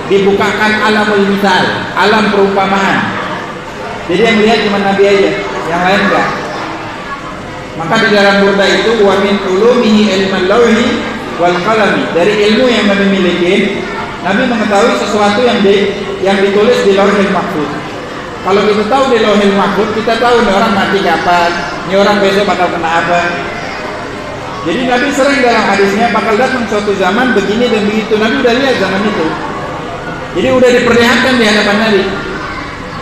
Speaker 1: dibukakan alamul misal, alam perumpamaan. Jadi yang melihat cuma Nabi aja, yang lain enggak. Maka di dalam burda itu wa min ulumihi ilmal lawhi wal qalami, dari ilmu yang Nabi miliki, Nabi mengetahui sesuatu yang ditulis di Lauhil Mahfuz. Kalau kita tahu di Lauhil Mahfuz, kita tahu nih orang mati kapan, nih orang besok bakal kena apa. Jadi Nabi sering dalam hadisnya bakal datang suatu zaman begini dan begitu. Nabi udah lihat zaman itu. Jadi udah diperlihatkan di hadapan Nabi.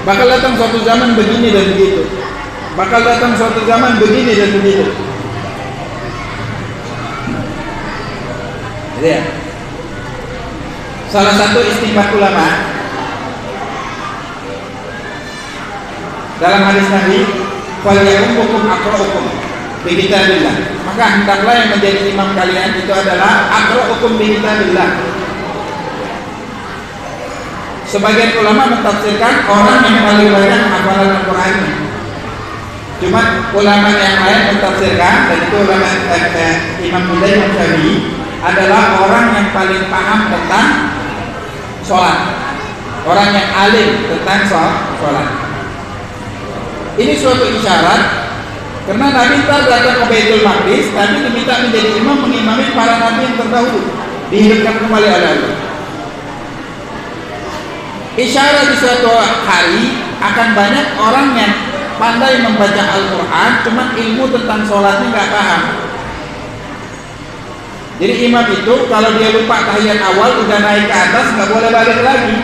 Speaker 1: Bakal datang suatu zaman begini dan begitu. Bakal datang suatu zaman begini dan begitu. Jadi ya. Salah satu istinbat ulama dalam hadis Nabi, falyakummukum aqra'ukum bi kitabillah. Maka hendaklah yang menjadi imam kalian itu adalah aqra'ukum bi kitabillah. Sebagian ulama mentafsirkan orang yang paling banyak hafalan Al-Qur'an. Cuma ulama yang lain mentafsirkan, dan itu ulama Imam Imam Syafi'i, adalah orang yang paling paham tentang sholat, orang yang alim tentang sholat. Ini suatu isyarat karena Nabi datang ke Baitul Maqdis, Nabi diminta menjadi imam mengimami para nabi yang terdahulu, dihidupkan kembali oleh Allah. Isyarat di suatu hari akan banyak orang yang pandai membaca Al-Quran, cuma ilmu tentang sholatnya nggak paham. Jadi imam itu kalau dia lupa tahiyat awal udah naik ke atas nggak boleh balik lagi.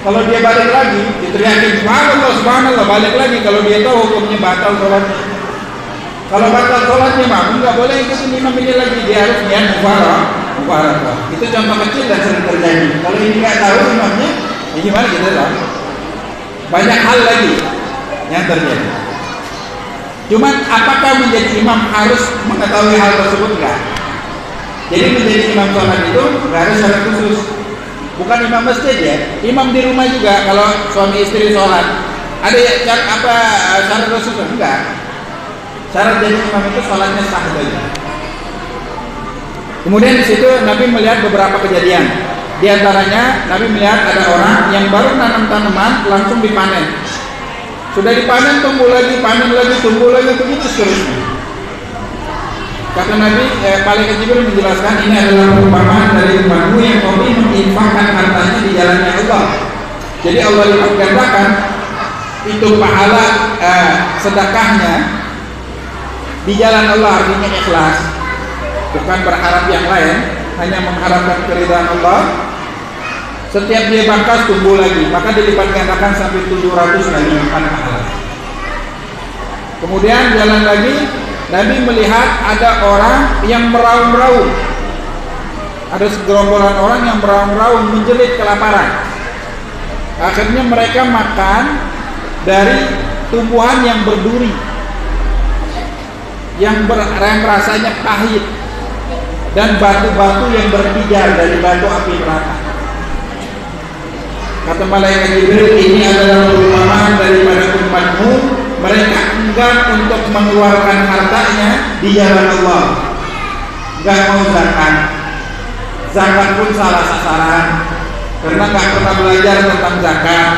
Speaker 1: Kalau dia balik lagi, diteriakin subhanallah subhanallah, balik lagi. Kalau dia tahu hukumnya batal sholatnya. Kalau batal sholatnya makmum nggak boleh ikutin imam ini lagi, dia harus niat mubarakah. Itu contoh kecil dan sering terjadi. Kalau ini nggak tahu imamnya, ya gimana kita tahu? Banyak hal lagi yang terjadi. Cuman apakah menjadi imam harus mengetahui hal tersebut? Enggak. Jadi menjadi imam sholat itu nggak harus syarat khusus. Bukan imam masjid ya, imam di rumah juga. Kalau suami istri sholat, ada syarat khusus? Enggak. Syarat jadi imam itu sholatnya sah saja. Kemudian di situ Nabi melihat beberapa kejadian. Di antaranya Nabi melihat ada orang yang baru nanam tanaman langsung dipanen. Sudah dipanen, tumbuh lagi, panen lagi, tumbuh lagi, begitu seterusnya. Kata Nabi, Malaikat Jibril menjelaskan ini adalah perumpamaan dari umatmu yang hobi menginfakkan hartanya di jalannya Allah. Jadi Allah lipat gandakan itu pahala sedekahnya di jalan Allah, artinya ikhlas, bukan berharap yang lain, hanya mengharapkan keridhaan Allah. Setiap dia bangkas tumbuh lagi, maka dilipat gandakan sampai 700 kali pahala. Kemudian jalan lagi, Nabi melihat ada orang yang meraung-raung. Ada segerombolan orang yang meraung-raung menjerit kelaparan. Akhirnya mereka makan dari tumbuhan yang berduri, yang rasanya pahit, dan batu-batu yang berpijar dari batu api neraka. Kata Malaikat Jibril, ini adalah perumpamaan daripada umatmu. Mereka enggan untuk mengeluarkan hartanya di jalan Allah, enggak mau zakat. Zakat pun salah sasaran karena enggak pernah belajar tentang zakat.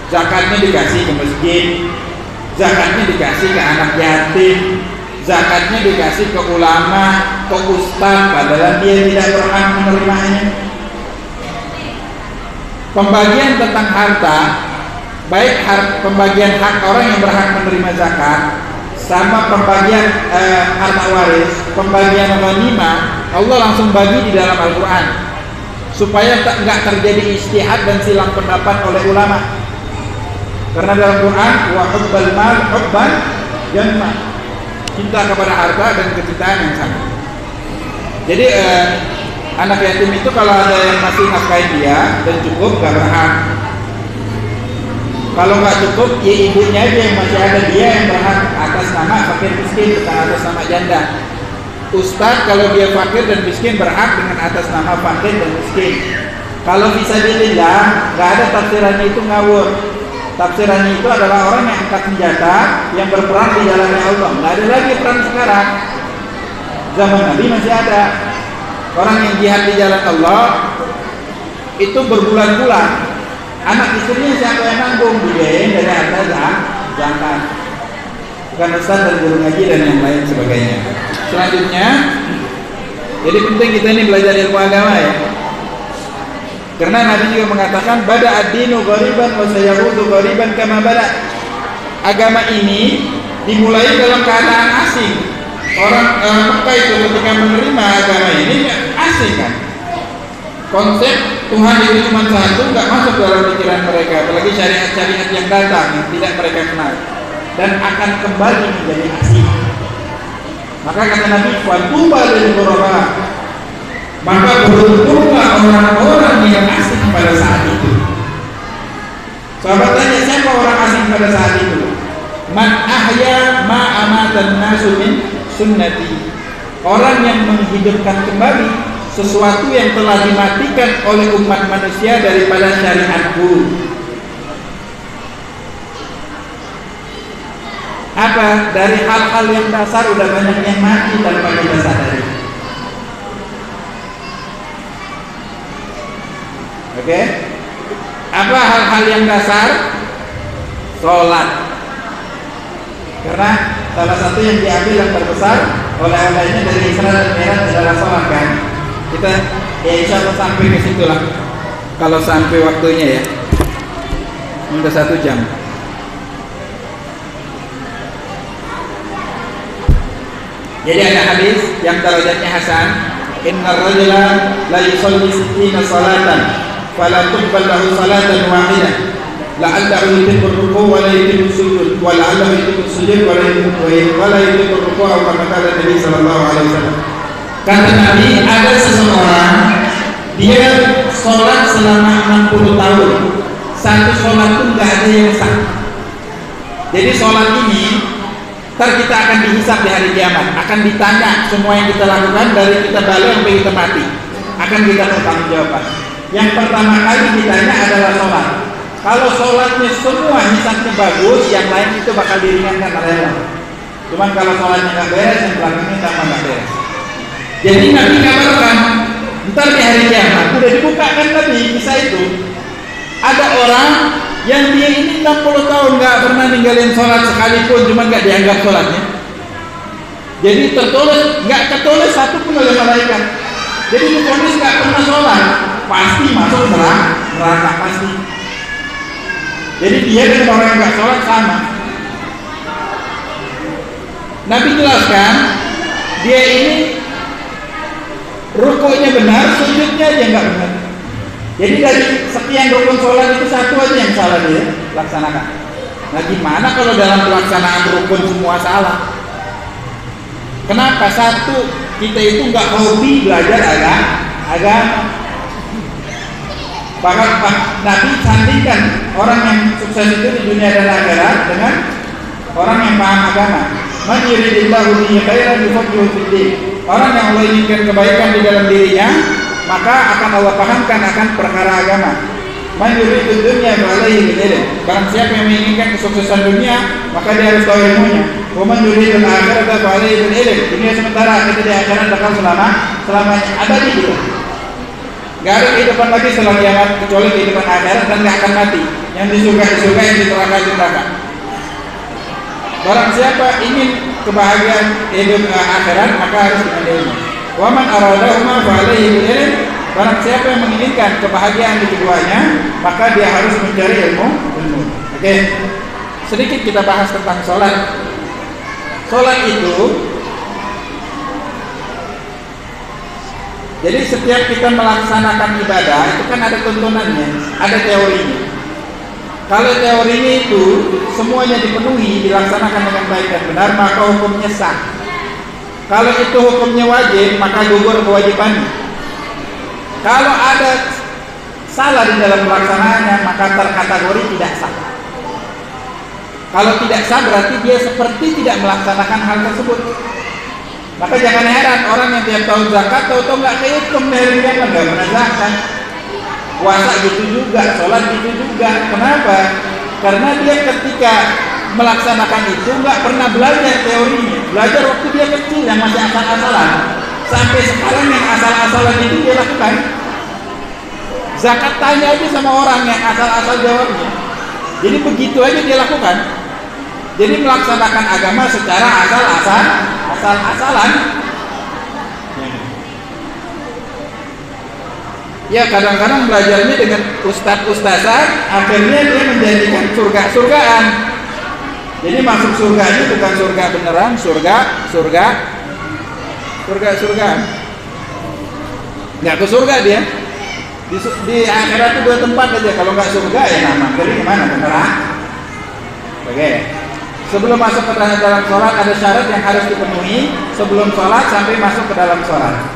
Speaker 1: Zakatnya dikasih ke masjid, zakatnya dikasih ke anak yatim, zakatnya dikasih ke ulama, ke ustaz, padahal dia tidak berhak menerimanya. Pembagian tentang harta, baik pembagian hak orang yang berhak menerima zakat sama pembagian harta waris, pembagian ghanimah, Allah langsung bagi di dalam Al-Quran supaya nggak terjadi ijtihad dan silang pendapat oleh ulama. Karena dalam Quran wa hubbal mal hubban jamma, cinta kepada harta dan kecintaan yang sama. Jadi anak yatim itu kalau ada yang masih nafkahin dia dan cukup, gak berhak. Kalau nggak cukup, ya ibunya aja yang masih ada, dia yang berhak atas nama fakir miskin, bukan atas nama janda. Ustadz kalau dia fakir dan miskin berhak dengan atas nama fakir dan miskin. Kalau fisabilillah, nggak ada tafsirannya, itu ngawur. Tafsirannya itu adalah orang yang angkat senjata, yang berperang di jalannya Allah. Nggak ada lagi perang sekarang. Zaman Nabi masih ada. Orang yang jihad di jalan Allah itu berbulan-bulan. Anak istrinya siapa yang nanggung? Dibiayain dari harta zakat. Bukan ustaz dan guru ngaji dan yang lain sebagainya. Selanjutnya, jadi penting kita ini belajar ilmu agama ya. Karena Nabi juga mengatakan bada ad-dinu ghariban wa sayaudu ghariban kama bada. Agama ini dimulai dalam keadaan asing. Orang Mekah itu ketika menerima agama ini asing kan. Konsep Tuhan itu cuma satu, nggak masuk dalam pikiran mereka, apalagi syariat-syariat yang datang yang tidak mereka kenal dan akan kembali menjadi asing. Maka kata Nabi, "Fatuba lil ghuraba." Maka beruntunglah orang-orang yang asing pada saat itu. Sahabat tanya, siapa orang asing pada saat itu? Man ahya ma amatan nasu min sunnati. Orang yang menghidupkan kembali sesuatu yang telah dimatikan oleh umat manusia daripada syariatku. Apa? Dari hal-hal yang dasar udah banyak yang mati tanpa kita sadari. Oke? Apa hal-hal yang dasar? Sholat. Karena salah satu yang diambil yang terbesar oleh-olehnya dari Isra dan Mi'raj adalah sholat kan. Kita ya insya Allah sampai ke situ lah. Kalau sampai waktunya ya. Udah 1 jam. Jadi ada hadis yang derajatnya hasan, innar rajula la yusalli 60 salatan fala tuqbal lahu salatan wahidah la'allahu yutimmu ruku' wa la yutimmu sujud wa la'allahu yutimmu sujud wa la yutimmu ruku' atau kama kata Nabi sallallahu alaihi wasallam. Kata Nabi, ada seseorang dia sholat selama 60 tahun, satu sholat pun nggak ada yang sah. Jadi sholat ini ntar kita akan dihisab di hari kiamat, akan ditanya semua yang kita lakukan dari kita balik sampai kita mati, akan kita bertanggung jawab. Yang pertama kali ditanya adalah sholat. Kalau sholatnya semua hisabnya bagus, yang lain itu bakal diringankan oleh Allah. Cuman kalau sholatnya nggak beres, yang belakangnya sama nggak beres. Jadi Nabi kabarkan, ntar di hari kiamat udah dibuka kan Nabi kisah itu. Ada orang yang dia ini 60 tahun nggak pernah ninggalin sholat sekalipun, cuma nggak dianggap sholatnya. Jadi tertulis, nggak tertulis satu pun oleh malaikat. Jadi divonis nggak pernah sholat, pasti masuk neraka pasti. Jadi dia dengan orang yang nggak sholat sama. Nabi jelaskan, dia ini rukuknya benar, sujudnya aja nggak benar. Jadi dari sekian rukun sholat itu satu aja yang salah dia laksanakan. Nah gimana kalau dalam pelaksanaan rukun semua salah? Kenapa? Satu, kita itu nggak hobi belajar agama. Bahkan Nabi sandingkan orang yang sukses itu di dunia dan akhirat dengan orang yang paham agama. Man yuridillahu bihi khairan yufaqihuhu fid din. Orang yang Allah inginkan kebaikan di dalam dirinya, maka akan Allah pahamkan akan perkara agama. Man yuridud dunya fa alaihi bil ilm. Barang siapa yang menginginkan kesuksesan dunia, maka dia harus tahu ilmunya. Wa man yuridul akhirata fa alaihi bil ilm. Dunia sementara, kita di akhirat bakal selamanya abadi gitu. Gak ada kehidupan lagi setelah kiamat kecuali kehidupan akhirat dan gak akan mati. Yang di surga, yang di neraka. Barang siapa ingin kebahagiaan hidup akhirat, maka harus dengan ilmu. Wa man aradahuma fa alaihi bil ilm. Barang siapa yang menginginkan kebahagiaan di keduanya, maka dia harus mencari ilmu. Oke. Sedikit kita bahas tentang sholat. Sholat itu, jadi setiap kita melaksanakan ibadah itu kan ada tuntunannya, ada teorinya. Kalau teorinya itu semuanya dipenuhi, dilaksanakan dengan baik dan benar, maka hukumnya sah. Kalau itu hukumnya wajib, maka gugur kewajibannya. Kalau ada salah di dalam pelaksanaannya, maka terkategori tidak sah. Kalau tidak sah berarti dia seperti tidak melaksanakan hal tersebut. Maka jangan heran orang yang tiap tahun zakat tahu-tahu nggak kehitung dari dia nggak pernah zakat. Puasa gitu juga, sholat gitu juga. Kenapa? Karena dia ketika melaksanakan itu nggak pernah belajar teorinya. Belajar waktu dia kecil yang masih asal-asalan. Sampai sekarang yang asal-asalan itu dia lakukan. Zakat tanya aja sama orang yang asal-asal jawabnya. Jadi begitu aja dia lakukan. Jadi melaksanakan agama secara asal-asalan. Ya kadang-kadang belajarnya dengan ustadz-ustadzan, akhirnya dia menjadikan surga-surgaan. Jadi masuk surganya bukan surga beneran, surga-surgaan. Nggak ke surga dia. Di akhirat itu 2 tempat aja. Kalau nggak surga ya nama. Jadi gimana? Beneran? Oke. Sebelum masuk ke dalam sholat ada syarat yang harus dipenuhi sebelum sholat sampai masuk ke dalam sholat.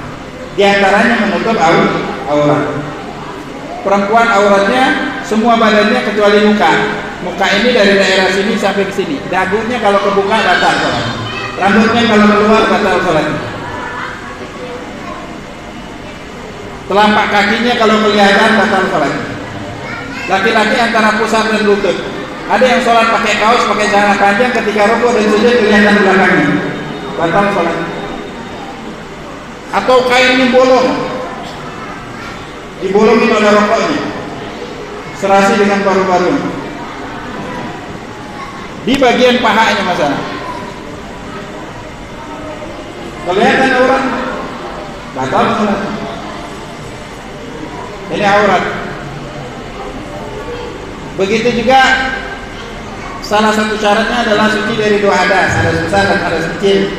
Speaker 1: Di antaranya menutup aurat. Perempuan auratnya semua badannya kecuali muka. muka ini dari daerah sini sampai ke sini. Dagunya kalau kebuka batal sholat. Rambutnya kalau keluar batal sholat. Telapak kakinya kalau kelihatan batal sholat. Laki-laki antara pusar dan lutut. Ada yang sholat pakai kaos, pakai celana panjang, ketika rukuk dan sujud kelihatan belakangnya, batal sholat. Atau kainnya bolong, dibolongin oleh rokoknya, serasi dengan paru-paru. Di bagian pahanya masalah. Kelihatan aurat, batal sholat. Ini aurat. Begitu juga salah satu syaratnya adalah suci dari dua hadas, hadas besar dan hadas kecil.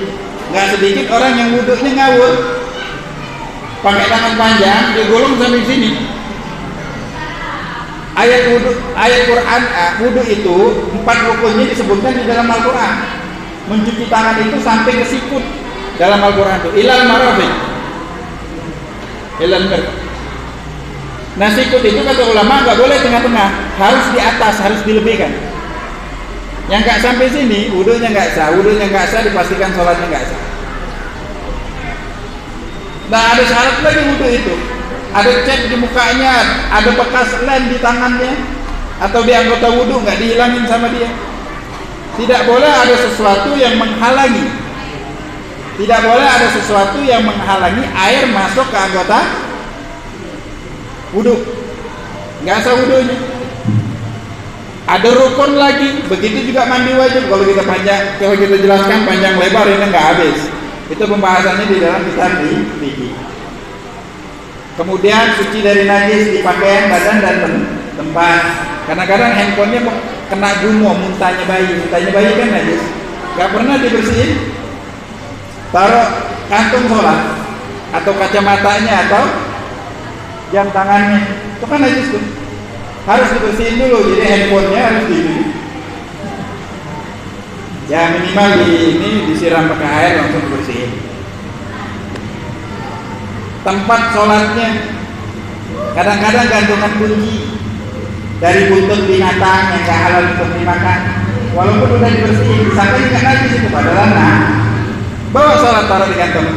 Speaker 1: Nggak sedikit orang yang wudhunya ngawur, pakai tangan panjang, digolong sampai sini. Ayat wudhu, ayat Quran, wudhu itu 4 rukunnya disebutkan di dalam Al-Quran. Mencuci tangan itu sampai ke sikut dalam Al-Quran itu. Ilal marafiq, ilal marafiq. Nah sikut itu kata ulama nggak boleh tengah-tengah, harus di atas, harus dilebihkan. Yang nggak sampai sini, wudhunya nggak sah. Wudhunya nggak sah, dipastikan sholatnya nggak sah. Nah ada syarat lagi wudhu itu. Ada cat di mukanya, ada bekas lem di tangannya, atau di anggota wudhu nggak dihilangin sama dia. Tidak boleh ada sesuatu yang menghalangi. Tidak boleh ada sesuatu yang menghalangi air masuk ke anggota wudhu, nggak sah wudhunya. Ada rukun lagi, begitu juga mandi wajib. Kalau kita jelaskan panjang lebar ini nggak habis. Itu pembahasannya di dalam kitab fikih. Kemudian suci dari najis di pakaian, badan dan tempat. Kadang-kadang handphonenya kena gumo, muntahnya bayi kan najis, nggak pernah dibersihin. Taruh kantung sholat atau kacamatanya atau jam tangannya, itu kan najis tuh, harus dibersihin dulu. Jadi handphonenya harus ya minimal ini disiram pakai air langsung dibersihin. Tempat sholatnya, kadang-kadang gantungan kunci dari buntut binatang yang gak halal untuk dimakan, walaupun udah dibersihin, sampai nggak najis itu padahal bawa sholat taruh di kantong.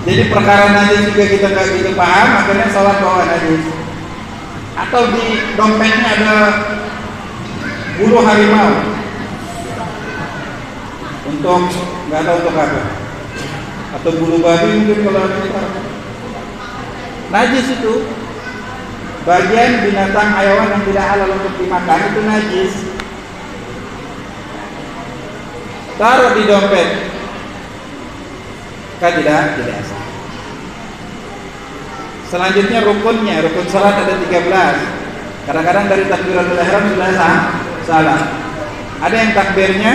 Speaker 1: Jadi perkara najis juga kita nggak gitu paham, akhirnya sholat bawa najis. Atau di dompetnya ada bulu harimau, untuk nggak tahu untuk apa, atau bulu babi mungkin kalau ada di sana. Najis itu bagian binatang hayawan yang tidak halal untuk dimakan, itu najis. Taruh di dompet, kan tidak sah. Selanjutnya rukunnya, rukun salat ada 13. Kadang-kadang dari takbiratul ihram sudah salah. Ada yang takbirnya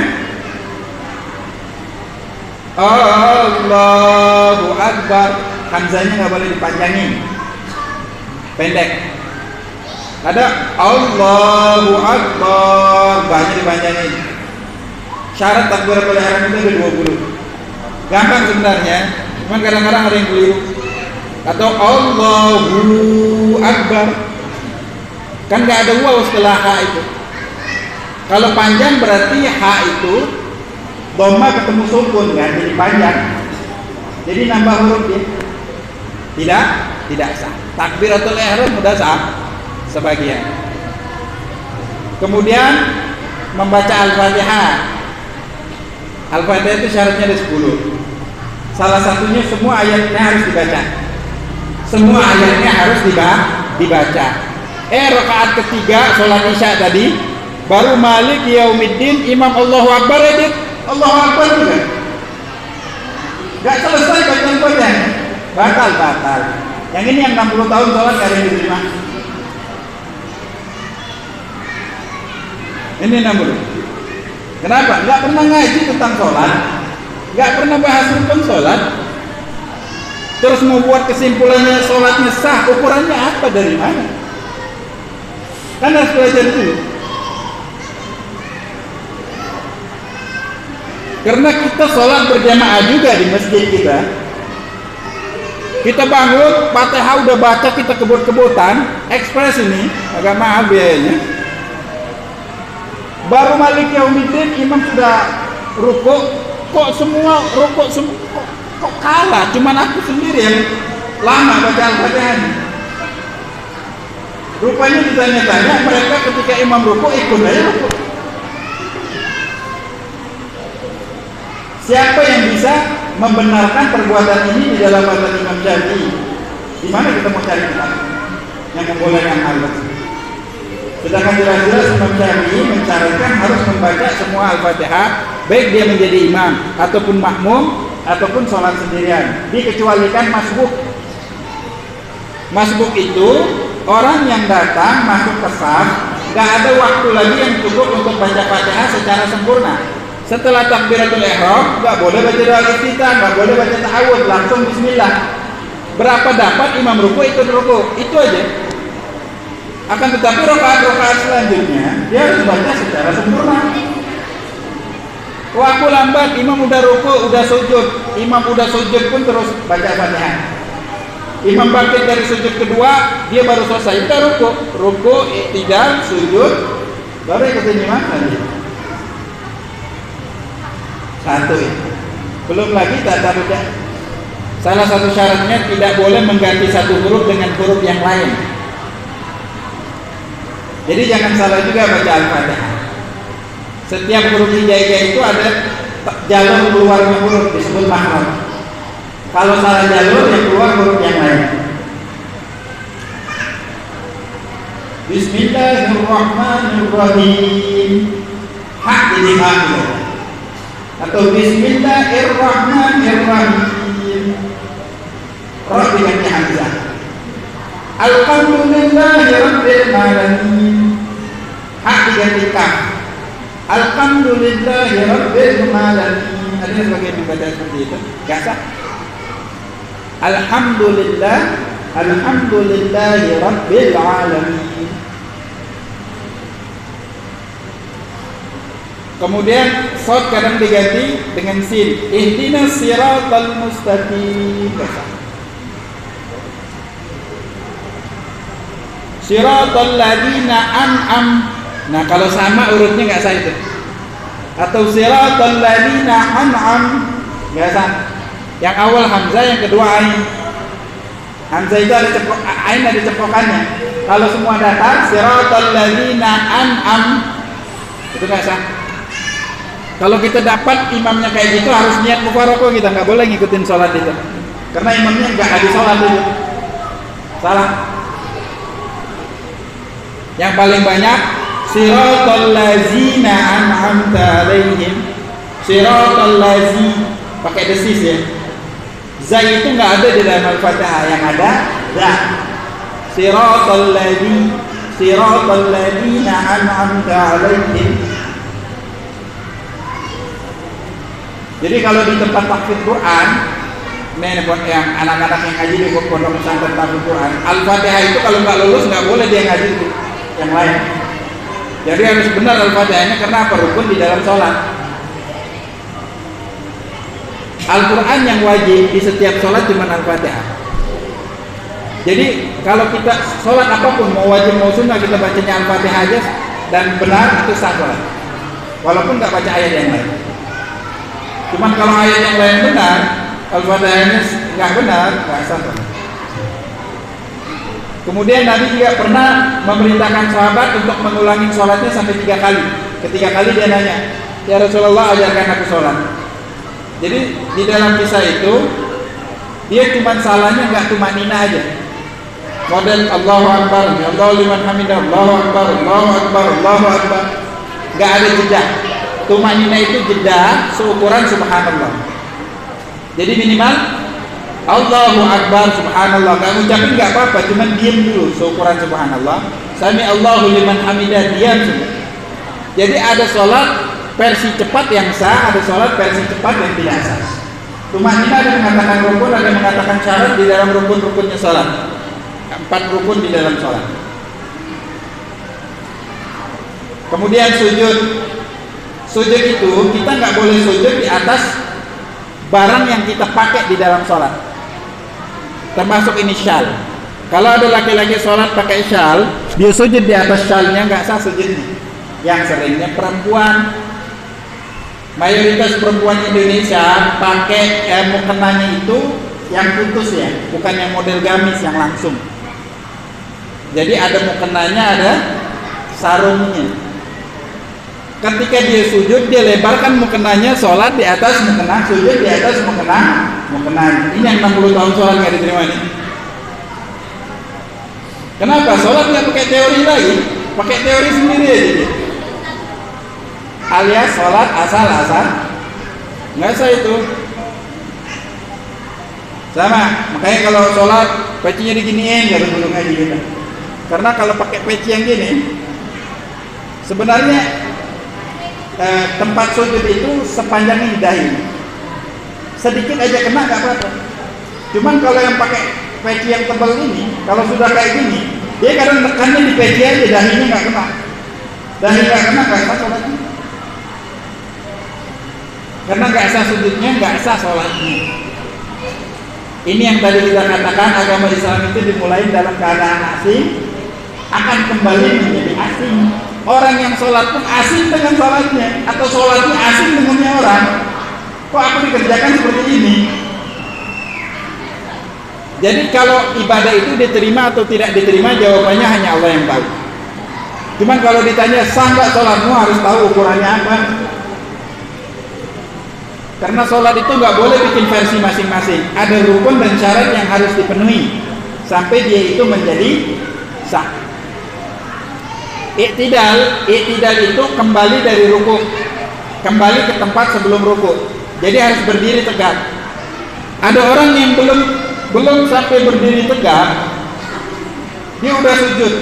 Speaker 1: Allahu Akbar, hamzahnya nggak boleh dipanjangin, pendek. Ada Allahu Akbar, banyak dipanjangin. Syarat takbiratul ihram itu ada 20. Gampang sebenarnya, cuman kadang-kadang ada yang keliru. Atau Allahu Akbar, kan nggak ada waw setelah ha itu. Kalau panjang berarti ha itu dhamma ketemu sukun kan, jadi panjang. Jadi nambah huruf dia. Tidak sah. Takbiratul ihram sudah sah sebagian. Kemudian membaca Al-Fatihah. Al-Fatihah itu syaratnya ada 10. Salah satunya semua ayatnya harus dibaca. Semua ayatnya harus dibaca. Rakaat ketiga sholat isya tadi, baru Malik Yaumiddin, Imam Allahu Akbar aja, Allahu Akbar juga. Gak selesai bacaan, batal. Yang ini yang 60 tahun sholat gak ada yang diterima. Ini 60. Kenapa? Gak pernah ngaji tentang sholat, gak pernah bahas rukun sholat, terus mau buat kesimpulannya sholatnya sah, ukurannya apa, dari mana? Kan harus belajar dulu. Karena kita sholat berjamaah juga di masjid kita. Kita bangun, Fatihah udah baca, kita kebut-kebutan, ekspres ini, agak mahal biayanya. Baru Malik Yaumiddin imam sudah rukuk, kok semua rukuk semua kok kalah, cuman aku sendiri yang lama baca Al-Fatihah. Rupanya ditanya-tanya, mereka ketika imam rukuk ikut aja rukuk. Siapa yang bisa membenarkan perbuatan ini di dalam mazhab Imam Syafi'i? Di mana kita mau cari kitab yang membolehkan hal tersebut? Sedangkan jelas-jelas Imam Syafi'i mencaratkan harus membaca semua Al-Fatihah, baik dia menjadi imam ataupun makmum ataupun sholat sendirian, dikecualikan masbuk. Masbuk itu orang yang datang masuk ke saf, gak ada waktu lagi yang cukup untuk baca Fatihah secara sempurna. Setelah takbiratul ihram gak boleh baca doa iftitah, gak boleh baca ta'awudz, langsung bismillah. Berapa dapat imam ruku ikut ruku, itu aja. Akan tetapi rakaat-rakaat selanjutnya dia harus baca secara sempurna. Waktu lambat, imam udah ruku, udah sujud, imam udah sujud pun terus baca Fatihah. Imam bangkit dari sujud kedua, dia baru selesai, kita ruku, iktidal, sujud, baru ikutin imam lagi. Satu itu. Belum lagi tata baca. Salah satu syaratnya tidak boleh mengganti satu huruf dengan huruf yang lain. Jadi jangan salah juga baca Al-Fatihah. Setiap huruf hijaiyah itu ada jalur keluarnya huruf, disebut makhraj. Kalau salah jalur yang keluar huruf yang lain. Bismillahirrahmanirrahim. Hak jadi hak gitu. Atau Bismillahirrahmanirrahim. Roh diganti hamzah. Alhamdulillahirabbil alamin. Hak diganti kaf. Alhamdulillahirabbil alamin. Ada yang sebagian membaca seperti itu? Gak sah. Alhamdulillahirabbil alamin. Kemudian shad kadang diganti dengan sin. Ihdinas siratal mustaqim. Siratal ladzina an'am. Nah, kalau sama urutnya enggak sah itu. Atau siratal ladzina an'am, enggak sah. Yang awal hamzah, yang kedua ain. Hamzah itu ada ain ada cepokannya. Kalau semua datar, siratal ladzina an'am, itu enggak sah. Kalau kita dapat imamnya kayak gitu, harus niat mufaroqah, kita nggak boleh ngikutin sholat itu, karena imamnya nggak ada sholat itu, salah. Yang paling banyak siratal ladzina an'amta alaihim, siratal ladzi pakai desis ya. Za itu nggak ada di dalam Al-Fatihah, yang ada za. Siratal ladzina an'amta alaihim. Jadi kalau di tempat tahfidz Quran, yang anak-anak yang ngaji di pondok pesantren tahfidz Quran, Al-Fatihah itu kalau nggak lulus nggak boleh dia ngaji itu yang lain. Jadi harus benar Al-Fatihahnya, karena apa? Rukun di dalam sholat. Al-Quran yang wajib di setiap sholat cuma Al-Fatihah. Jadi kalau kita sholat apapun, mau wajib mau sunnah, kita bacanya Al-Fatihah aja dan benar, itu sah sholat, walaupun nggak baca ayat yang lain. Cuman kalau ayat yang lain benar, Al-Fatihahnya nggak benar, nggak sah. Kemudian Nabi juga pernah memerintahkan sahabat untuk mengulangi sholatnya sampai 3 kali. Ketiga kali dia nanya, ya Rasulullah, ajarkan aku sholat. Jadi di dalam kisah itu dia cuma salahnya nggak tumanina aja. Model Allahu Akbar, Allahu liman hamidah, Allahu Akbar, Allahu Akbar, Allahu Akbar. Nggak ada jeda. Tumanina itu jeda seukuran subhanallah. Jadi minimal Allahu Akbar, subhanallah. Kamu ucapin nggak apa-apa, cuman diam dulu seukuran subhanallah. Sami Allahu liman hamidah, diam semua. Jadi ada sholat versi cepat yang sah, ada sholat versi cepat yang tidak sah. Tumanina ada mengatakan rukun, ada mengatakan syarat di dalam rukun-rukunnya sholat. 4 rukun di dalam sholat. Kemudian sujud. Sujud itu kita nggak boleh sujud di atas barang yang kita pakai di dalam sholat. termasuk ini syal. Kalau ada laki-laki sholat pakai syal, dia sujud di atas syalnya, nggak sah sujudnya. Yang seringnya perempuan, mayoritas perempuan Indonesia pakai mukenanya itu yang putus ya, bukan yang model gamis yang langsung. Jadi ada mukenanya, ada sarungnya. Ketika dia sujud, dia lebarkan mukenanya, sholat di atas mukena, sujud di atas mukena. Ini yang 60 tahun sholat nggak diterima ini. Kenapa? Sholat nggak pakai teori lagi, pakai teori sendiri aja. Alias sholat asal-asal, nggak sah itu. Sama, makanya kalau sholat pecinya diginiin, nggak dulu ngaji kita. Karena kalau pakai peci yang gini, sebenarnya tempat sujud itu sepanjang ini dahi, sedikit aja kena nggak apa-apa. Cuman kalau yang pakai peci yang tebal ini, kalau sudah kayak gini, dia kadang tekannya di peci aja, dahinya nggak kena. Dahi nggak kena, nggak sah sholatnya. Karena nggak sah sujudnya, nggak sah sholatnya. Ini yang tadi kita katakan, agama Islam itu dimulai dalam keadaan asing, akan kembali menjadi asing. Orang yang sholat pun asing dengan sholatnya, atau sholatnya asing dengannya orang. Kok aku dikerjakan seperti ini? Jadi kalau ibadah itu diterima atau tidak diterima, jawabannya hanya Allah yang tahu. Cuman kalau ditanya sah nggak sholatmu, harus tahu ukurannya apa. Karena sholat itu nggak boleh bikin versi masing-masing. Ada rukun dan syarat yang harus dipenuhi sampai dia itu menjadi sah. Iktidal itu kembali dari ruku, kembali ke tempat sebelum ruku. Jadi harus berdiri tegak. Ada orang yang belum sampai berdiri tegak, dia udah sujud.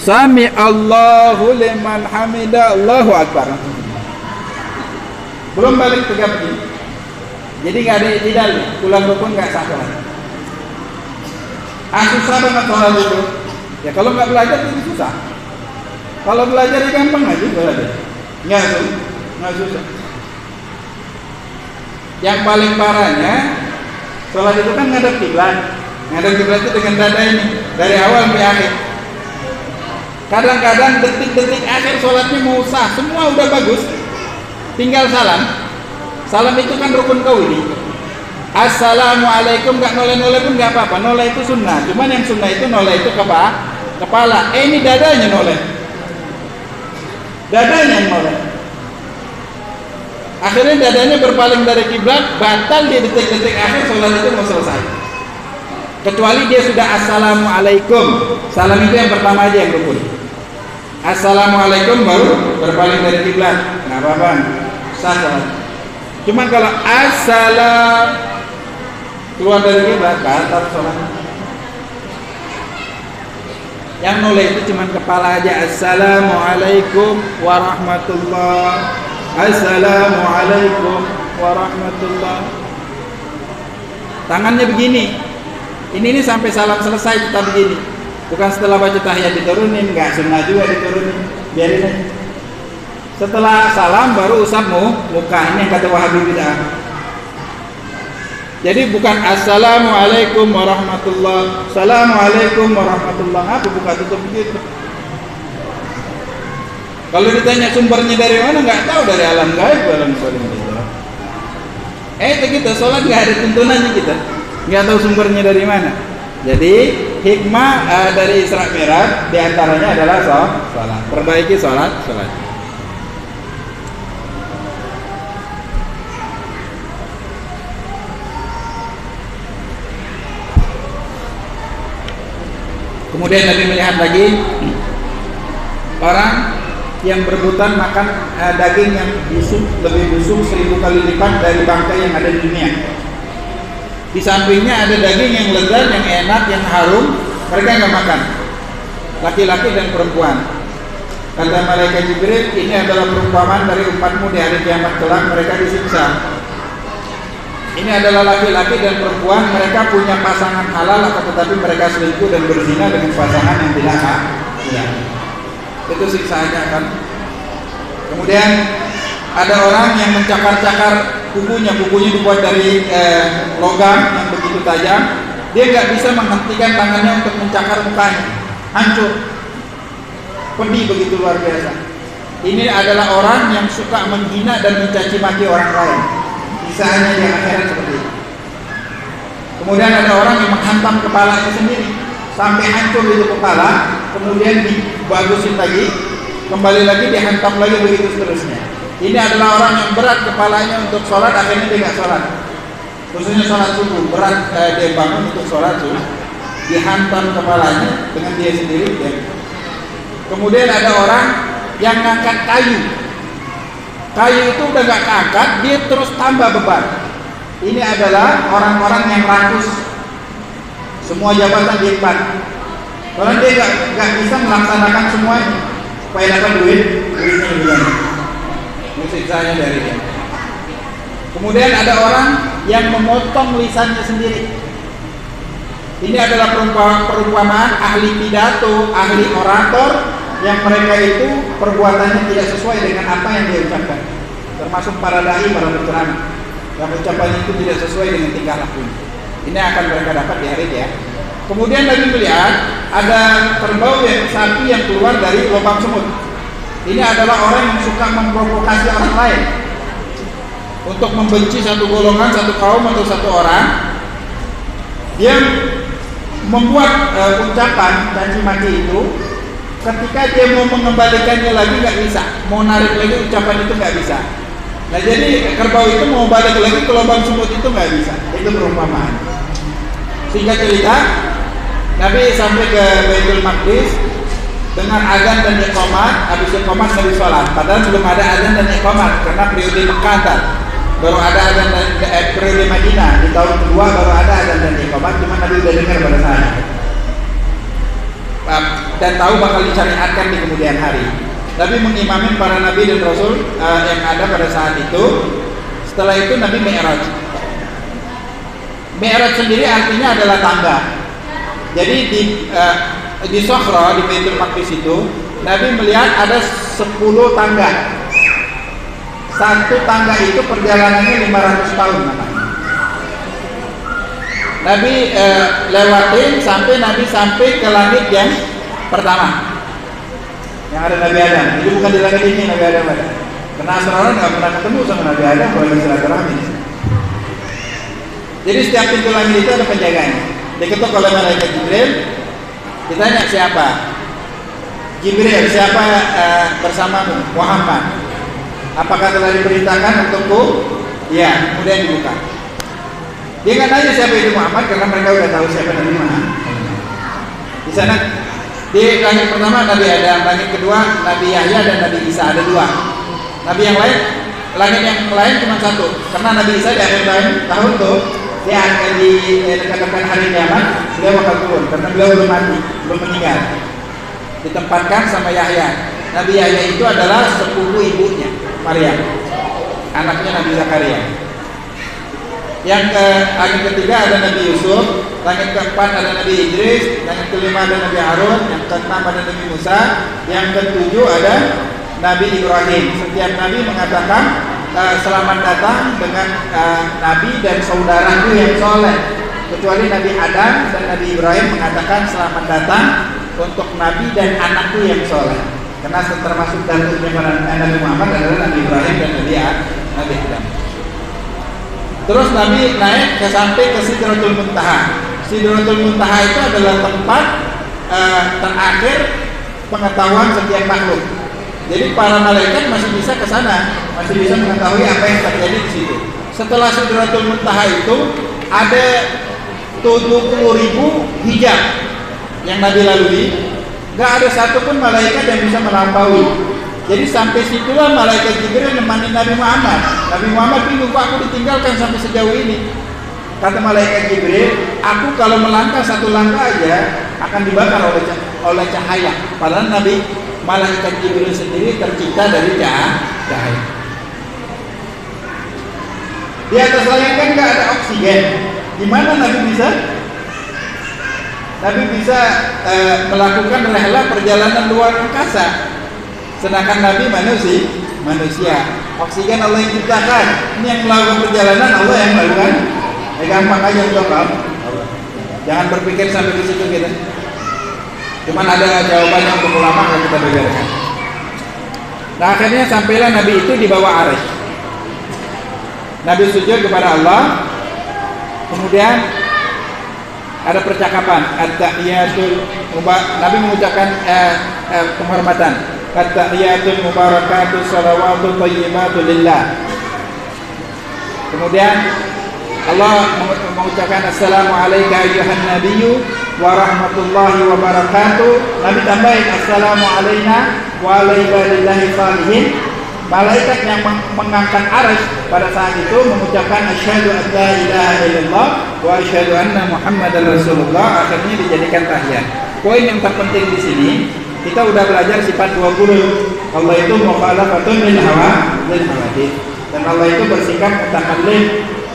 Speaker 1: Sami Allahu liman hamidah, Allahu akbar. Belum balik tegak begini. Jadi nggak ada iktidal, pulang rukun nggak sah sholat. Susah banget sholat itu. Ya kalau nggak belajar itu susah. Kalau belajar gampang aja belajar. Nggak susah. Yang paling parahnya, sholat itu kan ngadep kiblat. Ngadep kiblat itu dengan dada ini dari awal sampai akhir. Kadang-kadang detik-detik akhir sholatnya mau sah, semua udah bagus, tinggal salam. Salam itu kan rukun qauli. Assalamualaikum, nggak noleh-noleh pun nggak apa-apa. Noleh itu sunnah. Cuman yang sunnah itu noleh itu kepala. Ini dadanya noleh. Dadanya noleh. Akhirnya dadanya berpaling dari kiblat, batal di detik-detik akhir sholat itu mau selesai. Kecuali dia sudah assalamualaikum. Salam itu yang pertama aja yang rukun. Assalamualaikum baru berpaling dari kiblat. Nggak apa-apa. Sah sholat. Cuman kalau assalam keluar dari kiblat, batal sholat. Yang noleh itu cuma kepala aja. Assalamualaikum warahmatullah. Assalamualaikum warahmatullah. Tangannya begini. Ini sampai salam selesai kita begini. Bukan setelah baca tahiyat diturunin, nggak sunnah juga diturunin. Biarin aja. Setelah salam baru usap muka. Ini yang kata Wahabi bid'ah. Jadi bukan assalamualaikum warahmatullah, assalamualaikum warahmatullah, apa buka tutup begitu. Kalau ditanya sumbernya dari mana, nggak tahu, dari alam gaib, alam salim. Itu kita sholat nggak ada tuntunannya, kita nggak tahu sumbernya dari mana. Jadi hikmah dari Isra Mi'raj diantaranya adalah sholat. Perbaiki sholat. Kemudian Nabi melihat lagi orang yang berebutan makan daging yang busuk, lebih busuk 1000 kali lipat dari bangkai yang ada di dunia. Di sampingnya ada daging yang lezat, yang enak, yang harum, mereka nggak makan. Laki-laki dan perempuan. Kata malaikat Jibril, ini adalah perumpamaan dari umatmu di hari kiamat kelak, mereka disiksa. Ini adalah laki-laki dan perempuan, mereka punya pasangan halal, akan tetapi mereka selingkuh dan berzina dengan pasangan yang tidak halal. Itu siksaannya kan. Kemudian ada orang yang mencakar-cakar kukunya dibuat dari logam yang begitu tajam. Dia nggak bisa menghentikan tangannya untuk mencakar mukanya, hancur, pedih begitu luar biasa. Ini adalah orang yang suka menghina dan mencaci maki orang lain. Kisahnya di akhirat seperti itu. Kemudian ada orang yang menghantam kepalanya sendiri sampai hancur itu kepala, kemudian dibagusin lagi, kembali lagi dihantam lagi, begitu seterusnya. Ini adalah orang yang berat kepalanya untuk sholat, akhirnya dia nggak sholat. Khususnya sholat subuh, berat dia bangun untuk sholat subuh, dihantam kepalanya dengan dia sendiri. Ya. Kemudian ada orang yang ngangkat kayu itu udah nggak keangkat, dia terus tambah beban. Ini adalah orang-orang yang rakus, semua jabatan diempat. Karena dia nggak bisa melaksanakan semuanya supaya dapat duitnya lebih banyak. Siksanya dari dia. Kemudian ada orang yang memotong lisannya sendiri. Ini adalah perumpamaan ahli pidato, ahli orator, yang mereka itu perbuatannya tidak sesuai dengan apa yang dia ucapkan. Termasuk para dai, para penceramah, yang ucapannya itu tidak sesuai dengan tingkah lakunya. Ini akan mereka dapat di hari dia. Kemudian lagi melihat ada kerbau sapi yang keluar dari lubang semut. Ini adalah orang yang suka memprovokasi orang lain untuk membenci satu golongan, satu kaum atau satu orang. Dia membuat ucapan caci maki itu, ketika dia mau mengembalikannya lagi nggak bisa, mau narik lagi ucapan itu nggak bisa. Nah jadi kerbau itu mau balik lagi ke lubang semut itu nggak bisa. Itu perumpamaan. Singkat cerita, Nabi sampai ke Baitul Maqdis dengan azan dan iqamat. Habis iqamat Nabi sholat, padahal belum ada azan dan iqamat karena periode Mekah baru ada azan dan periode Madinah di tahun kedua baru ada azan dan iqamat. Cuma Nabi sudah dengar pada saat itu dan tahu bakal disyariatkan di kemudian hari. Nabi mengimamin para nabi dan rasul yang ada pada saat itu. Setelah itu Nabi Mi'raj. Mi'raj sendiri artinya adalah tangga. Jadi di Sokhra, di Baitul Maqdis itu, Nabi melihat ada 10 tangga. Satu tangga itu perjalanannya 500 tahun. Nabi lewatin Nabi sampai ke langit yang pertama, yang ada Nabi Adam. Itu bukan di langit ini Nabi Adam ada. Karena Asrarun nggak pernah ketemu sama Nabi Adam kalau lagi silaturahmi. Jadi setiap pintu langit itu ada penjaganya. Diketuk oleh malaikat Jibril. Ditanya siapa? Jibril, siapa bersamamu? Muhammad. Apakah telah diperintahkan untukku? Ya, kemudian dibuka. Dia nggak tanya siapa itu Muhammad karena mereka udah tahu siapa Nabi Muhammad. Di sana di langit pertama Nabi Adam, langit kedua Nabi Yahya dan Nabi Isa, ada 2. Nabi yang lain, langit yang lain cuma 1. Karena Nabi Isa di akhir tahun tuh dia akan di dekat-dekat hari kiamat, beliau bakal turun karena beliau belum mati, belum meninggal. Ditempatkan sama Yahya. Nabi Yahya itu adalah sepupu ibunya, Maryam, anaknya Nabi Zakaria. Yang langit ketiga ada Nabi Yusuf, langit keempat ada Nabi Idris, langit kelima ada Nabi Harun, yang keenam ada Nabi Musa, yang ketujuh ada Nabi Ibrahim. Setiap Nabi mengatakan selamat datang dengan Nabi dan saudaraku yang soleh. Kecuali Nabi Adam dan Nabi Ibrahim mengatakan selamat datang untuk Nabi dan anakku yang soleh. Karena termasuk datunya Nabi Muhammad adalah Nabi Ibrahim dan Nabi Adam. Terus Nabi naik sampai ke Sidratul Muntaha. Sidratul Muntaha itu adalah tempat terakhir pengetahuan setiap makhluk. Jadi para malaikat masih bisa ke sana, masih bisa mengetahui apa yang terjadi di situ. Setelah Sidratul Muntaha itu ada 70.000 hijab yang Nabi lalui. Gak ada satupun malaikat yang bisa melampaui. Jadi sampai situlah malaikat Jibril nemani Nabi Muhammad. Nabi Muhammad bingung, kok aku ditinggalkan sampai sejauh ini. Kata malaikat Jibril, aku kalau melangkah 1 langkah aja akan dibakar oleh cahaya. Padahal malaikat Jibril sendiri tercipta dari cahaya. Di atas langit kan nggak ada oksigen. Gimana Nabi bisa melakukan rehla perjalanan luar angkasa? Sedangkan Nabi manusia. Oksigen Allah yang ciptakan. Ini yang melakukan perjalanan Allah yang melakukan. Gampang aja untuk kamu. Jangan berpikir sampai ke situ kita. Cuman ada jawabannya untuk ulama yang kita beberkan. Nah akhirnya sampailah Nabi itu di bawah arsy. Nabi sujud kepada Allah. Kemudian ada percakapan at-tahiyatul Nabi mengucapkan penghormatan at-tahiyatul mubarakatuh shalawatu thayyibatu lillah. Kemudian Allah mengucapkan assalamu alayka ayyuhan nabiyyu wa rahmatullahi wa barakatuh. Nabi tambahin assalamu alayna wa ala ibadillahi salihin. Malaikat yang mengangkat arsy pada saat itu mengucapkan asyhadu an la ilaha illallah wa asyhadu anna muhammadar rasulullah. Akhirnya dijadikan tahiyat. Poin yang terpenting di sini kita udah belajar sifat 20. Allah itu mukhalafatun lil hawa lil hawadith. Dan Allah itu bersikap mutakallim.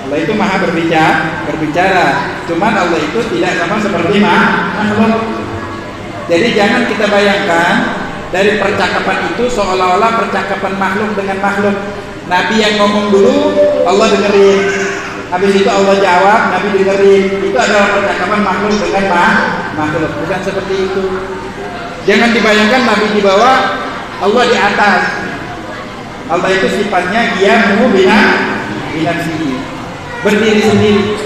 Speaker 1: Allah itu maha berbicara. Cuman Allah itu tidak sama seperti makhluk. Jadi jangan kita bayangkan dari percakapan itu seolah-olah percakapan makhluk dengan makhluk. Nabi yang ngomong dulu, Allah dengerin. Habis itu Allah jawab, Nabi dengerin. Itu adalah percakapan makhluk dengan makhluk. Bukan seperti itu. Jangan dibayangkan Nabi di bawah, Allah di atas. Allah itu sifatnya qiyamu binafsihi, berdiri sendiri.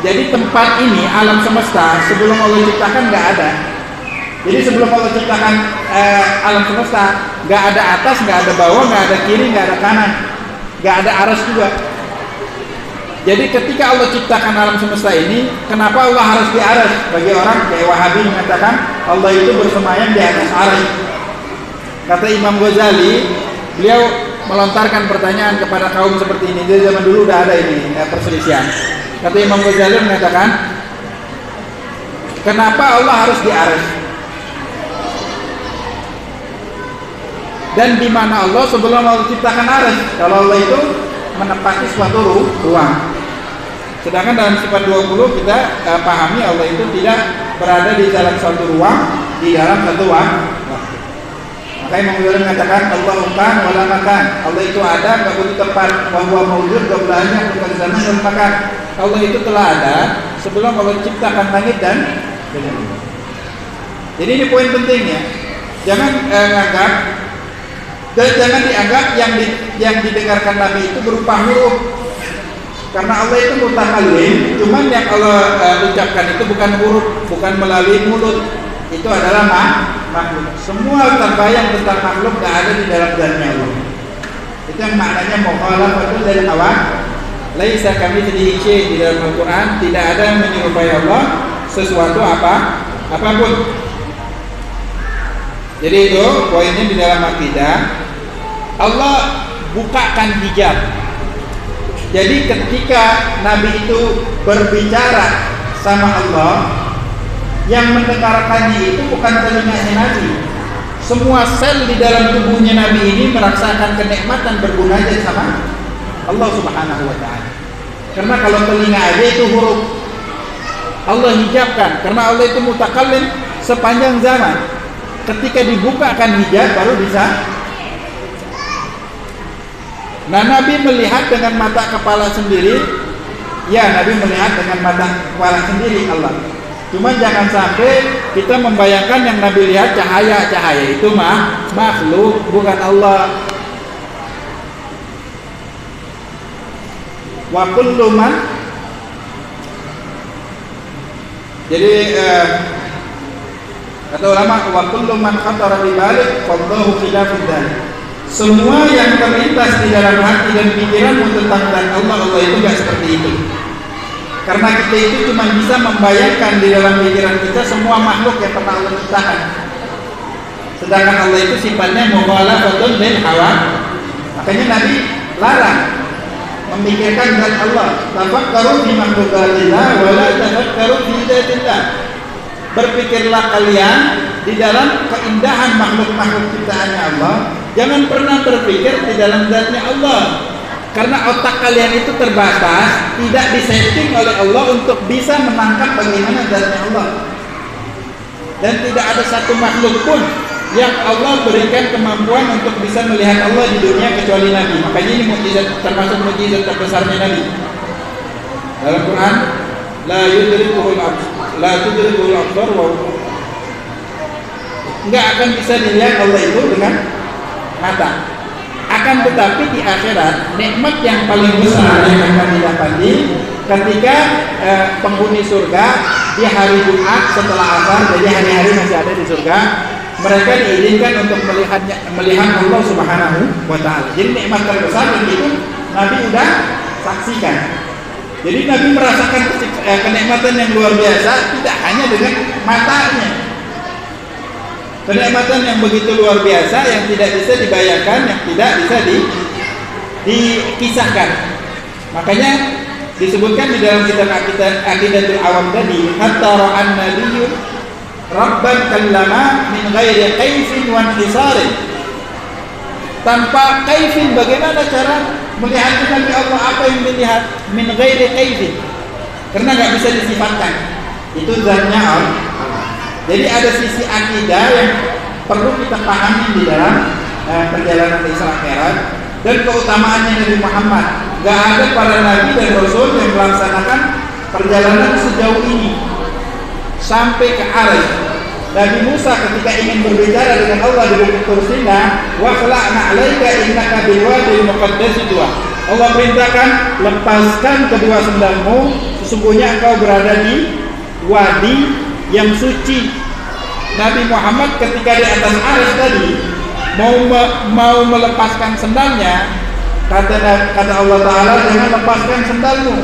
Speaker 1: Jadi tempat ini, alam semesta, sebelum Allah ciptakan nggak ada. Jadi sebelum Allah ciptakan alam semesta, nggak ada atas, nggak ada bawah, nggak ada kiri, nggak ada kanan, nggak ada aras juga. Jadi ketika Allah ciptakan alam semesta ini, kenapa Allah harus di aras? Bagi orang kayak Wahabi mengatakan Allah itu bersemayam di atas aras. Kata Imam Ghazali, beliau melontarkan pertanyaan kepada kaum seperti ini. Dari zaman dulu udah ada ini perselisihan. Kata Imam Ghazali mengatakan, kenapa Allah harus di aras? Dan di mana Allah sebelum Allah ciptakan arsy? Kalau Allah itu menempati suatu ruang. Sedangkan dalam sifat 20 kita pahami Allah itu tidak berada di dalam suatu ruang, di dalam satu waktu. Makanya Imam Ghazali mengatakan Allah kan wala makan. Allah itu ada, enggak butuh tempat. Wa huwa mawjud, enggak belahnya bukan zaman dan makan. Allah itu telah ada sebelum Allah ciptakan langit dan bumi. Jadi ini poin pentingnya. Jangan menganggap dan jangan dianggap yang didengarkan Nabi itu berupa huruf. Karena Allah itu mutakallim, cuman yang Allah ucapkan itu bukan huruf, bukan melalui mulut. Itu adalah makhluk. Semua terbayang tentang makhluk tidak ada di dalam zatnya Allah. Itu yang maknanya mukhalafatun lil hawa. Laisa kamitslihi syai' di dalam Al-Qur'an tidak ada yang menyerupai Allah sesuatu apapun. Jadi itu poinnya di dalam akidah. Allah bukakan hijab. Jadi ketika Nabi itu berbicara sama Allah, yang mendengarkannya itu bukan telinganya Nabi. Semua sel di dalam tubuhnya Nabi ini merasakan kenikmatan berbunajat sama Allah Subhanahu wa ta'ala. Karena kalau telinga aja itu huruf, Allah hijabkan. Karena Allah itu mutakallim sepanjang zaman. Ketika dibukakan hijab baru bisa. Nah, Nabi melihat dengan mata kepala sendiri. Ya, Nabi melihat dengan mata kepala sendiri Allah. Cuma jangan sampai kita membayangkan yang Nabi lihat cahaya itu makhluk, bukan Allah. Wa kullu man. Jadi kata ulama wa kullu man khatara bi balik fallahu khilafud dzalik. Semua yang terlintas di dalam hati dan pikiranmu tentang zat Allah itu enggak seperti itu. Karena kita itu cuma bisa membayangkan di dalam pikiran kita semua makhluk yang pernah Allah ciptakan. Sedangkan Allah itu sifatnya mukhalafatun lil hawa. Makanya Nabi larang memikirkan zat Allah. Tafakkaru fi makhluqatillah wa la tafakkaru fi dzatillah. Berpikirlah kalian di dalam keindahan makhluk-makhluk ciptaannya Allah. Jangan pernah berpikir di dalam zatnya Allah. Karena otak kalian itu terbatas, tidak disetting oleh Allah untuk bisa menangkap bagaimana zatnya Allah. Dan tidak ada satu makhluk pun yang Allah berikan kemampuan untuk bisa melihat Allah di dunia kecuali Nabi. Makanya ini mukjizat, termasuk mukjizat terbesarnya Nabi. Dalam Quran, la tudrikuhul absar wa enggak akan bisa dilihat Allah itu dengan mata. Akan tetapi di akhirat nikmat yang paling besar yang akan didapati ketika penghuni surga di hari Jumat setelah asar, jadi hari-hari masih ada di surga, mereka diizinkan untuk melihat Allah Subhanahu wa taala. Jadi nikmat terbesar dan itu Nabi sudah saksikan. Jadi Nabi merasakan kenikmatan yang luar biasa tidak hanya dengan matanya. Kenikmatan yang begitu luar biasa yang tidak bisa dibayangkan, yang tidak bisa dikisahkan. Makanya disebutkan di dalam kitab Aqidatul Awam tadi, hatta ra'an nabiyyu rabban kallama min ghairi kaifin wa inhisarin. Tanpa kaifin, bagaimana cara melihat Nabi Allah, apa yang dilihat? Min ghairi kaifin, karena nggak bisa disifatkan. Itu zatnya Allah. Jadi ada sisi akidah yang perlu kita pahami di dalam perjalanan Isra Mi'raj dan keutamaannya Nabi Muhammad. Gak ada para nabi dan rasul yang melaksanakan perjalanan sejauh ini sampai ke Arsh. Nabi Musa ketika ingin berbicara dengan Allah di Bukit Tur Sina, wa khala'na 'alaika innaka bil wadil muqaddas tuwa. Allah perintahkan, lepaskan kedua sendalmu, sesungguhnya engkau berada di wadi yang suci. Nabi Muhammad ketika di atas Arsh tadi mau melepaskan sendalnya, kata Allah Taala, jangan lepaskan sendalmu.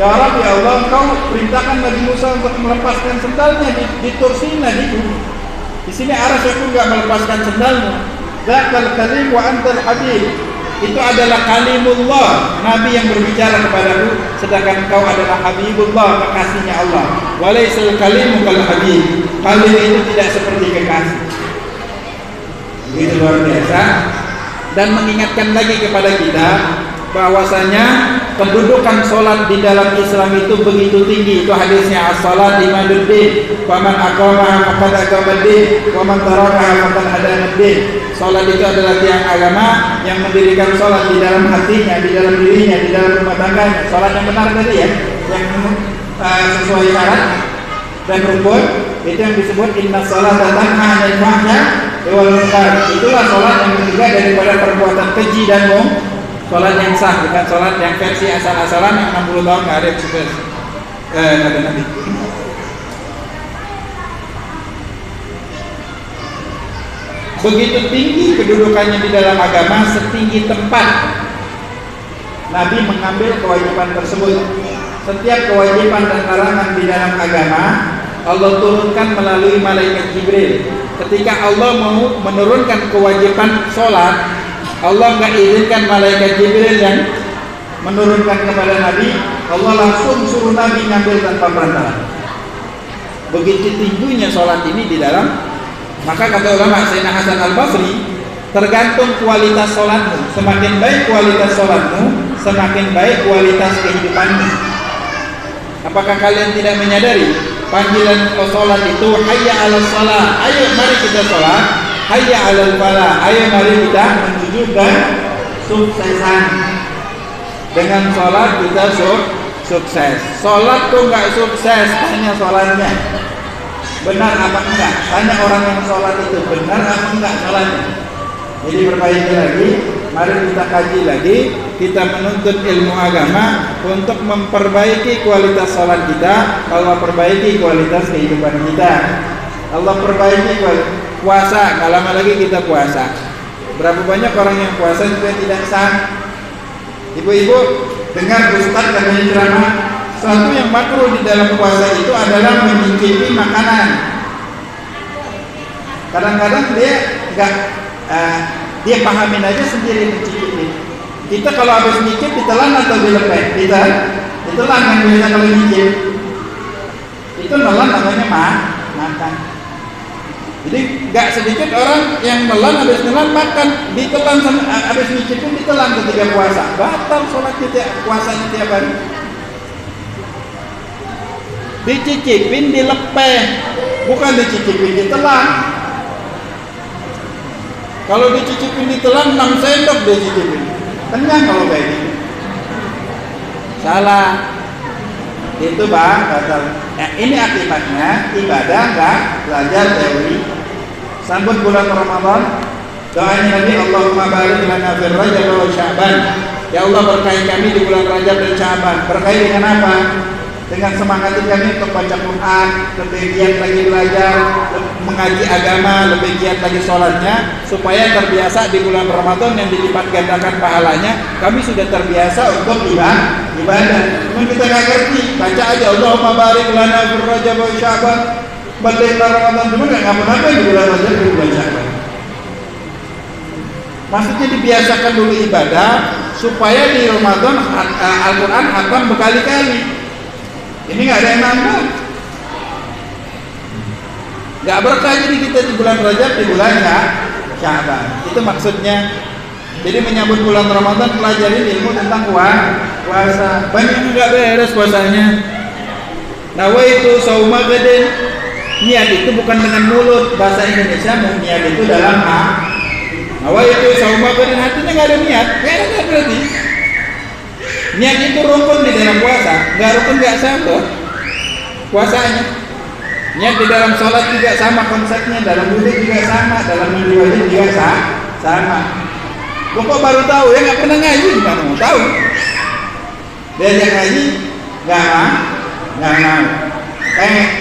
Speaker 1: Ya Rabbi, ya Allah, engkau perintahkan Nabi Musa untuk melepaskan sendalnya di Tur Sina di sini Arsh, aku enggak melepaskan sendalmu. Dzakal kalim wa antal habib. Itu adalah kalimullah, Nabi yang berbicara kepadaku, sedangkan engkau adalah Habibullah, kekasihnya Allah. Walaisal kalimu kal habib. Kalim itu tidak seperti kekasih. Itu luar biasa. Dan mengingatkan lagi kepada kita bahwasanya kedudukan sholat di dalam Islam itu begitu tinggi. Itu hadisnya, as-salat imaduddin, wa man aqamaha faqad aqamaddin, wa man tarakaha faqad hadamaddin. Sholat itu adalah tiang agama. Yang mendirikan sholat di dalam hatinya, di dalam dirinya, di dalam rumah tangganya, sholat yang benar tadi ya, yang sesuai syarat dan rukun, itu yang disebut inna sholata tanha 'anil fahsya'i wal munkar. Itulah sholat yang ketiga daripada perbuatan keji dan sholat yang sah, bukan sholat yang versi asal-asalan yang 60 tahun nggak ada ekspres, nggak ada nabi. Begitu tinggi kedudukannya di dalam agama, setinggi tempat Nabi mengambil kewajiban tersebut. Setiap kewajiban dan larangan di dalam agama Allah turunkan melalui malaikat Jibril. Ketika Allah mau menurunkan kewajiban sholat, Allah nggak izinkan malaikat Jibril yang menurunkan kepada Nabi. Allah langsung suruh Nabi ngambil tanpa perantara. Begitu tingginya sholat ini di dalam. Maka kata ulama Sayyidina Hasan Al-Basri, tergantung kualitas sholatmu. Semakin baik kualitas sholatmu, semakin baik kualitas kehidupanmu. Apakah kalian tidak menyadari panggilan sholat itu hayya 'alas shalah, ayo mari kita sholat, hayya 'alal falah, ayo mari kita menuju ke suksesan. Dengan sholat kita sukses. Sholat kok nggak sukses, tanya sholatnya benar apa enggak. Tanya orang yang sholat itu benar apa enggak sholatnya. Jadi perbaiki lagi, mari kita kaji lagi, kita menuntut ilmu agama untuk memperbaiki kualitas sholat kita. Allah perbaiki kualitas kehidupan kita. Allah perbaiki puasa, nggak lama lagi kita puasa. Berapa banyak orang yang puasa juga tidak sah. Ibu-ibu dengar ustaz katanya ceramah, satu yang makruh di dalam puasa itu adalah mencicipi makanan. Kadang-kadang dia enggak, dia pahamin aja sendiri mencicipi. Kita kalau habis nyicip ditelan atau dilepeh? Ditelan kan biasa kalau nyicip. Itu nelan namanya makan. Jadi enggak sedikit orang yang nelan, habis nelan makan, ditelan habis nyicipin ditelan ketika puasa. Batal sholat kita, puasanya tiap hari. Dicicipin dilepeh, bukan dicicipin ditelan. Kalau dicicipin ditelan 6 sendok dia cicipin. Kenyang kalau kayak gitu. Salah. Itu Bang, batal. Ini akibatnya ibadah enggak belajar teori. Sambut bulan Ramadan, doanya Nabi, Allahumma barik lana fil Rajab wa Sya'ban. Ya Allah, berkahi kami di bulan Rajab dan Sya'ban. Berkahi dengan apa? Dengan semangat kami untuk baca Quran, lebih giat lagi belajar, mengaji agama, lebih giat lagi sholatnya, supaya terbiasa di bulan Ramadan yang dilipat gandakan pahalanya. Kami sudah terbiasa untuk ibadah. Cuma kita nggak ngerti, baca aja Allahumma barik lana fil Rajab wa Sya'ban. Baca Ramadan cuma nggak ngapa-ngapain di bulan Rajab dan bulan Sya'ban. Maksudnya dibiasakan dulu ibadah supaya di Ramadan Al-Quran akan berkali-kali. Ini nggak ada yang nambah, nggak berkah jadi kita di bulan Rajab, di bulan Sya'ban. Itu maksudnya. Jadi menyambut bulan Ramadan, pelajarin ilmu tentang puasa. Banyak yang nggak beres puasanya. Nawaitu sauma gadin. Niat itu bukan dengan mulut, bahasa Indonesia. Niat itu dalam nawaitu sauma gadin, hatinya nggak ada niat. Nggak ada berarti. Niat itu rukun di dalam puasa, nggak rukun nggak sah puasanya. Niat di dalam sholat juga sama konsepnya, dalam wudhu juga sama, dalam mandi wajib juga sama. Kok baru tahu ya, nggak pernah ngaji gimana mau tahu? Diajak ngaji nggak mau.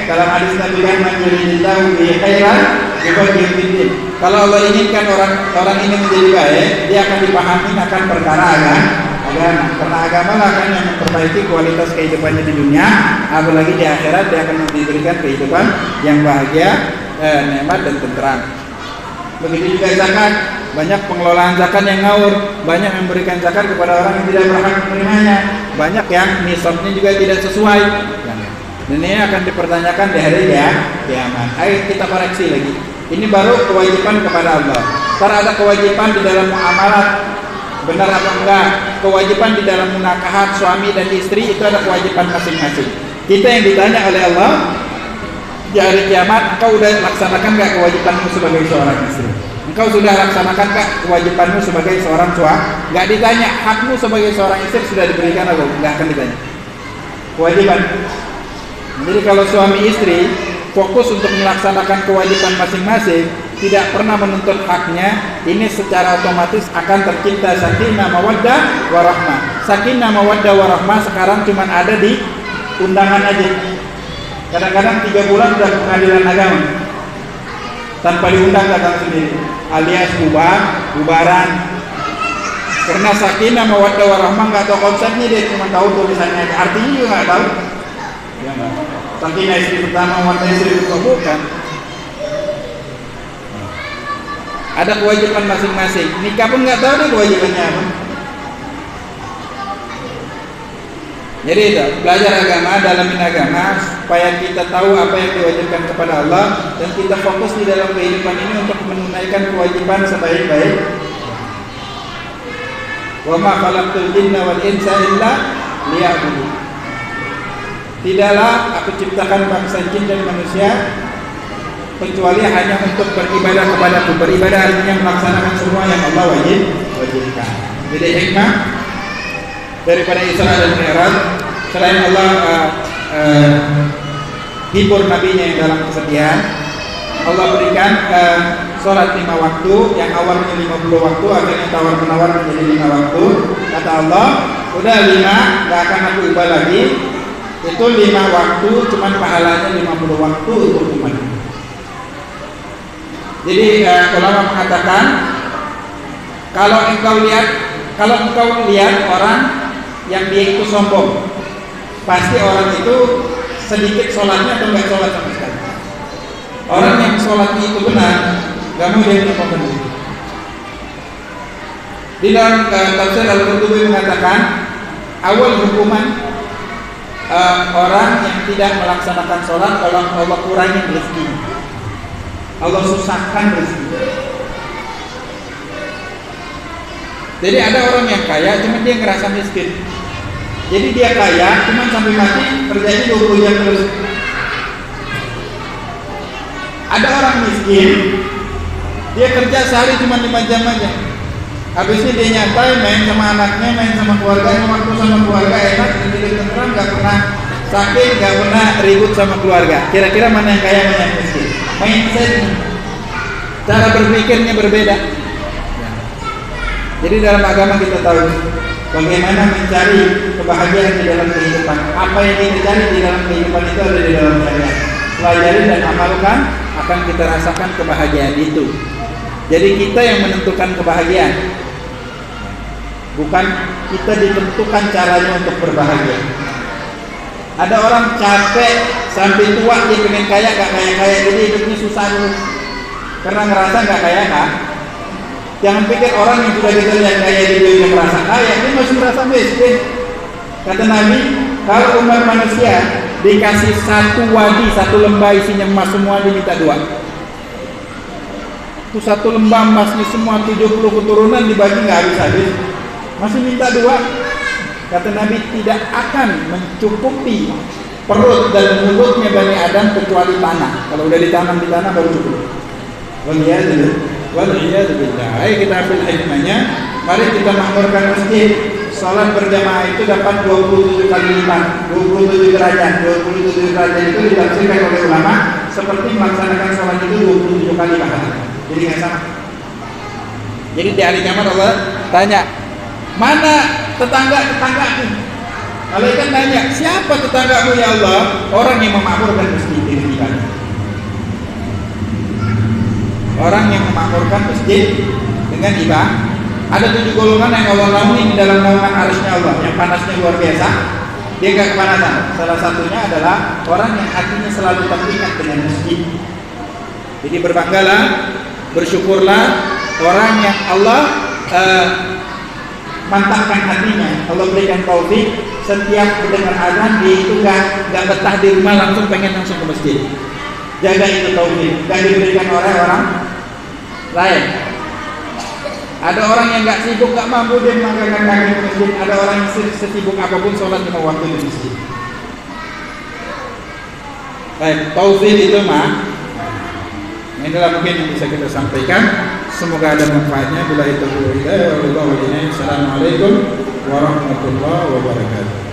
Speaker 1: Dalam hadis Nabi Muhammad yuridillahu bihi khairan yufaqihuhu fid-din. Kalau Allah inginkan orang ini menjadi baik, dia akan dipahami akan perkara agama. Karena agama lah kan yang memperbaiki kualitas kehidupannya di dunia, apalagi di akhirat dia akan diberikan kehidupan yang bahagia, nikmat dan tentram. Begitu juga zakat, banyak pengelolaan zakat yang ngawur, banyak yang memberikan zakat kepada orang yang tidak berhak menerimanya, banyak yang nisabnya juga tidak sesuai. Dan ini akan dipertanyakan di hari kiamat. Ayo kita koreksi lagi. Ini baru kewajiban kepada Allah. Ntar ada kewajiban di dalam muamalat. Benar apa enggak? Kewajiban di dalam munakahat suami dan istri itu ada kewajiban masing-masing. Kita yang ditanya oleh Allah di hari kiamat, engkau sudah laksanakan enggak kewajibanmu sebagai seorang istri? Engkau sudah laksanakan enggak kewajibanmu sebagai seorang suami? Enggak ditanya. Hakmu sebagai seorang istri sudah diberikan atau enggak akan ditanya. Kewajiban. Jadi kalau suami istri fokus untuk melaksanakan kewajiban masing-masing, tidak pernah menuntut haknya, ini secara otomatis akan tercipta sakinah mawaddah warahmah. Sakinah mawaddah warahmah sekarang cuma ada di undangan aja. Kadang-kadang 3 bulan sudah pengadilan agama tanpa diundang datang sendiri, alias bubaran. Karena sakinah mawaddah warahmah nggak tahu konsepnya, dia cuma tahu tulisannya, artinya juga nggak tahu. Ya nggak. Sakinah istri pertama, mawaddah istri kedua, bukan. Ada kewajiban masing-masing. Nikah pun nggak tahu deh kewajibannya apa. Jadi itu belajar agama, dalamin agama supaya kita tahu apa yang diwajibkan kepada Allah dan kita fokus di dalam kehidupan ini untuk menunaikan kewajiban sebaik-baik. Wa ma khalaqtul jinna wal insa illa liya'budun. Tidaklah aku ciptakan bangsa jin dan manusia kecuali hanya untuk beribadah kepadaku. Beribadah artinya melaksanakan semua yang Allah wajibkan. Jadi hikmah daripada Isra dan Mi'raj, selain Allah hibur nabinya yang dalam kesedihan, Allah berikan sholat 5 waktu, yang awalnya 50 waktu, akhirnya tawar-menawar menjadi 5 waktu. Kata Allah, udah 5, gak akan aku ubah lagi. Itu 5 waktu, cuman pahalanya 50 waktu untuk umat. Jadi ulama mengatakan kalau engkau lihat orang yang dia itu sombong, pasti orang itu sedikit sholatnya atau enggak sholat sama sekali. Orang yang sholatnya itu benar, gak mau dia sombong. Di dalam tafsir Al-Qurtubi mengatakan awal hukuman orang yang tidak melaksanakan sholat, Allah kurangi rezeki. Allah susahkan rezeki. Jadi ada orang yang kaya, cuma dia ngerasa miskin. Jadi dia kaya, cuma sampai mati terjadi 20 jam terus. Ada orang miskin, Dia kerja sehari cuma 5 jam aja. Habisnya dia nyantai, main sama anaknya, main sama keluarganya, waktu sama keluarga enak, hidup tenteram, nggak pernah sakit, nggak pernah ribut sama keluarga. Kira-kira mana yang kaya, mana yang miskin? Mindset, cara berpikirnya berbeda. Jadi dalam agama kita tahu bagaimana mencari kebahagiaan di dalam kehidupan. Apa yang kita cari di dalam kehidupan itu ada di dalam syariat. Pelajari dan amalkan, akan kita rasakan kebahagiaan itu. Jadi kita yang menentukan kebahagiaan, bukan kita ditentukan caranya untuk berbahagia. Ada orang capek sampai tua dia pengen kaya, gak kaya-kaya, jadi hidupnya susah terus karena ngerasa gak kaya kan. Jangan pikir orang yang sudah kita lihat kaya di dunia merasa kaya, dia masih merasa miskin. Kata Nabi, kalau umat manusia dikasih satu wadi, satu lembah isinya emas semua, diminta 2. Itu satu lembah emasnya semua 70 keturunan dibagi nggak habis-habis, masih minta 2. Kata Nabi, tidak akan mencukupi perut dan mulutnya Bani Adam kecuali tanah. Kalau udah ditanam di tanah baru cukup. Waliyadzubillah. Ayo kita ambil hikmahnya. Mari kita makmurkan masjid. Salat berjamaah itu dapat 27 kali lipat, 27 derajat. 27 derajat itu ditafsirkan oleh ulama seperti melaksanakan salat itu 27 kali pahala. Jadi nggak sama. Jadi di hari kiamat Allah tanya, mana tetanggaku? Malaikat tanya, siapa tetanggamu ya Allah? Orang yang memakmurkan masjid dengan ibadah. Orang yang memakmurkan masjid dengan ibadah. Ada 7 golongan yang Allah naungi di dalam naungan arsy-Nya Allah, yang panasnya luar biasa. Dia gak kepanasan. Salah satunya adalah orang yang hatinya selalu terikat dengan masjid. Jadi berbanggalah, bersyukurlah orang yang Allah mantapkan hatinya. Allah berikan taufik, setiap mendengar azan dia itu gak betah di rumah, langsung pengen langsung ke masjid. Jaga itu taufik, gak diberikan oleh orang lain. Ada orang yang gak sibuk, gak mampu dia melangkahkan kaki ke masjid. Ada orang yang sesibuk apapun sholat 5 waktu di masjid. Baik, taufik itu mah. Inilah mungkin yang bisa kita sampaikan. Semoga ada manfaatnya. Bila itu, Assalamualaikum warahmatullahi wabarakatuh.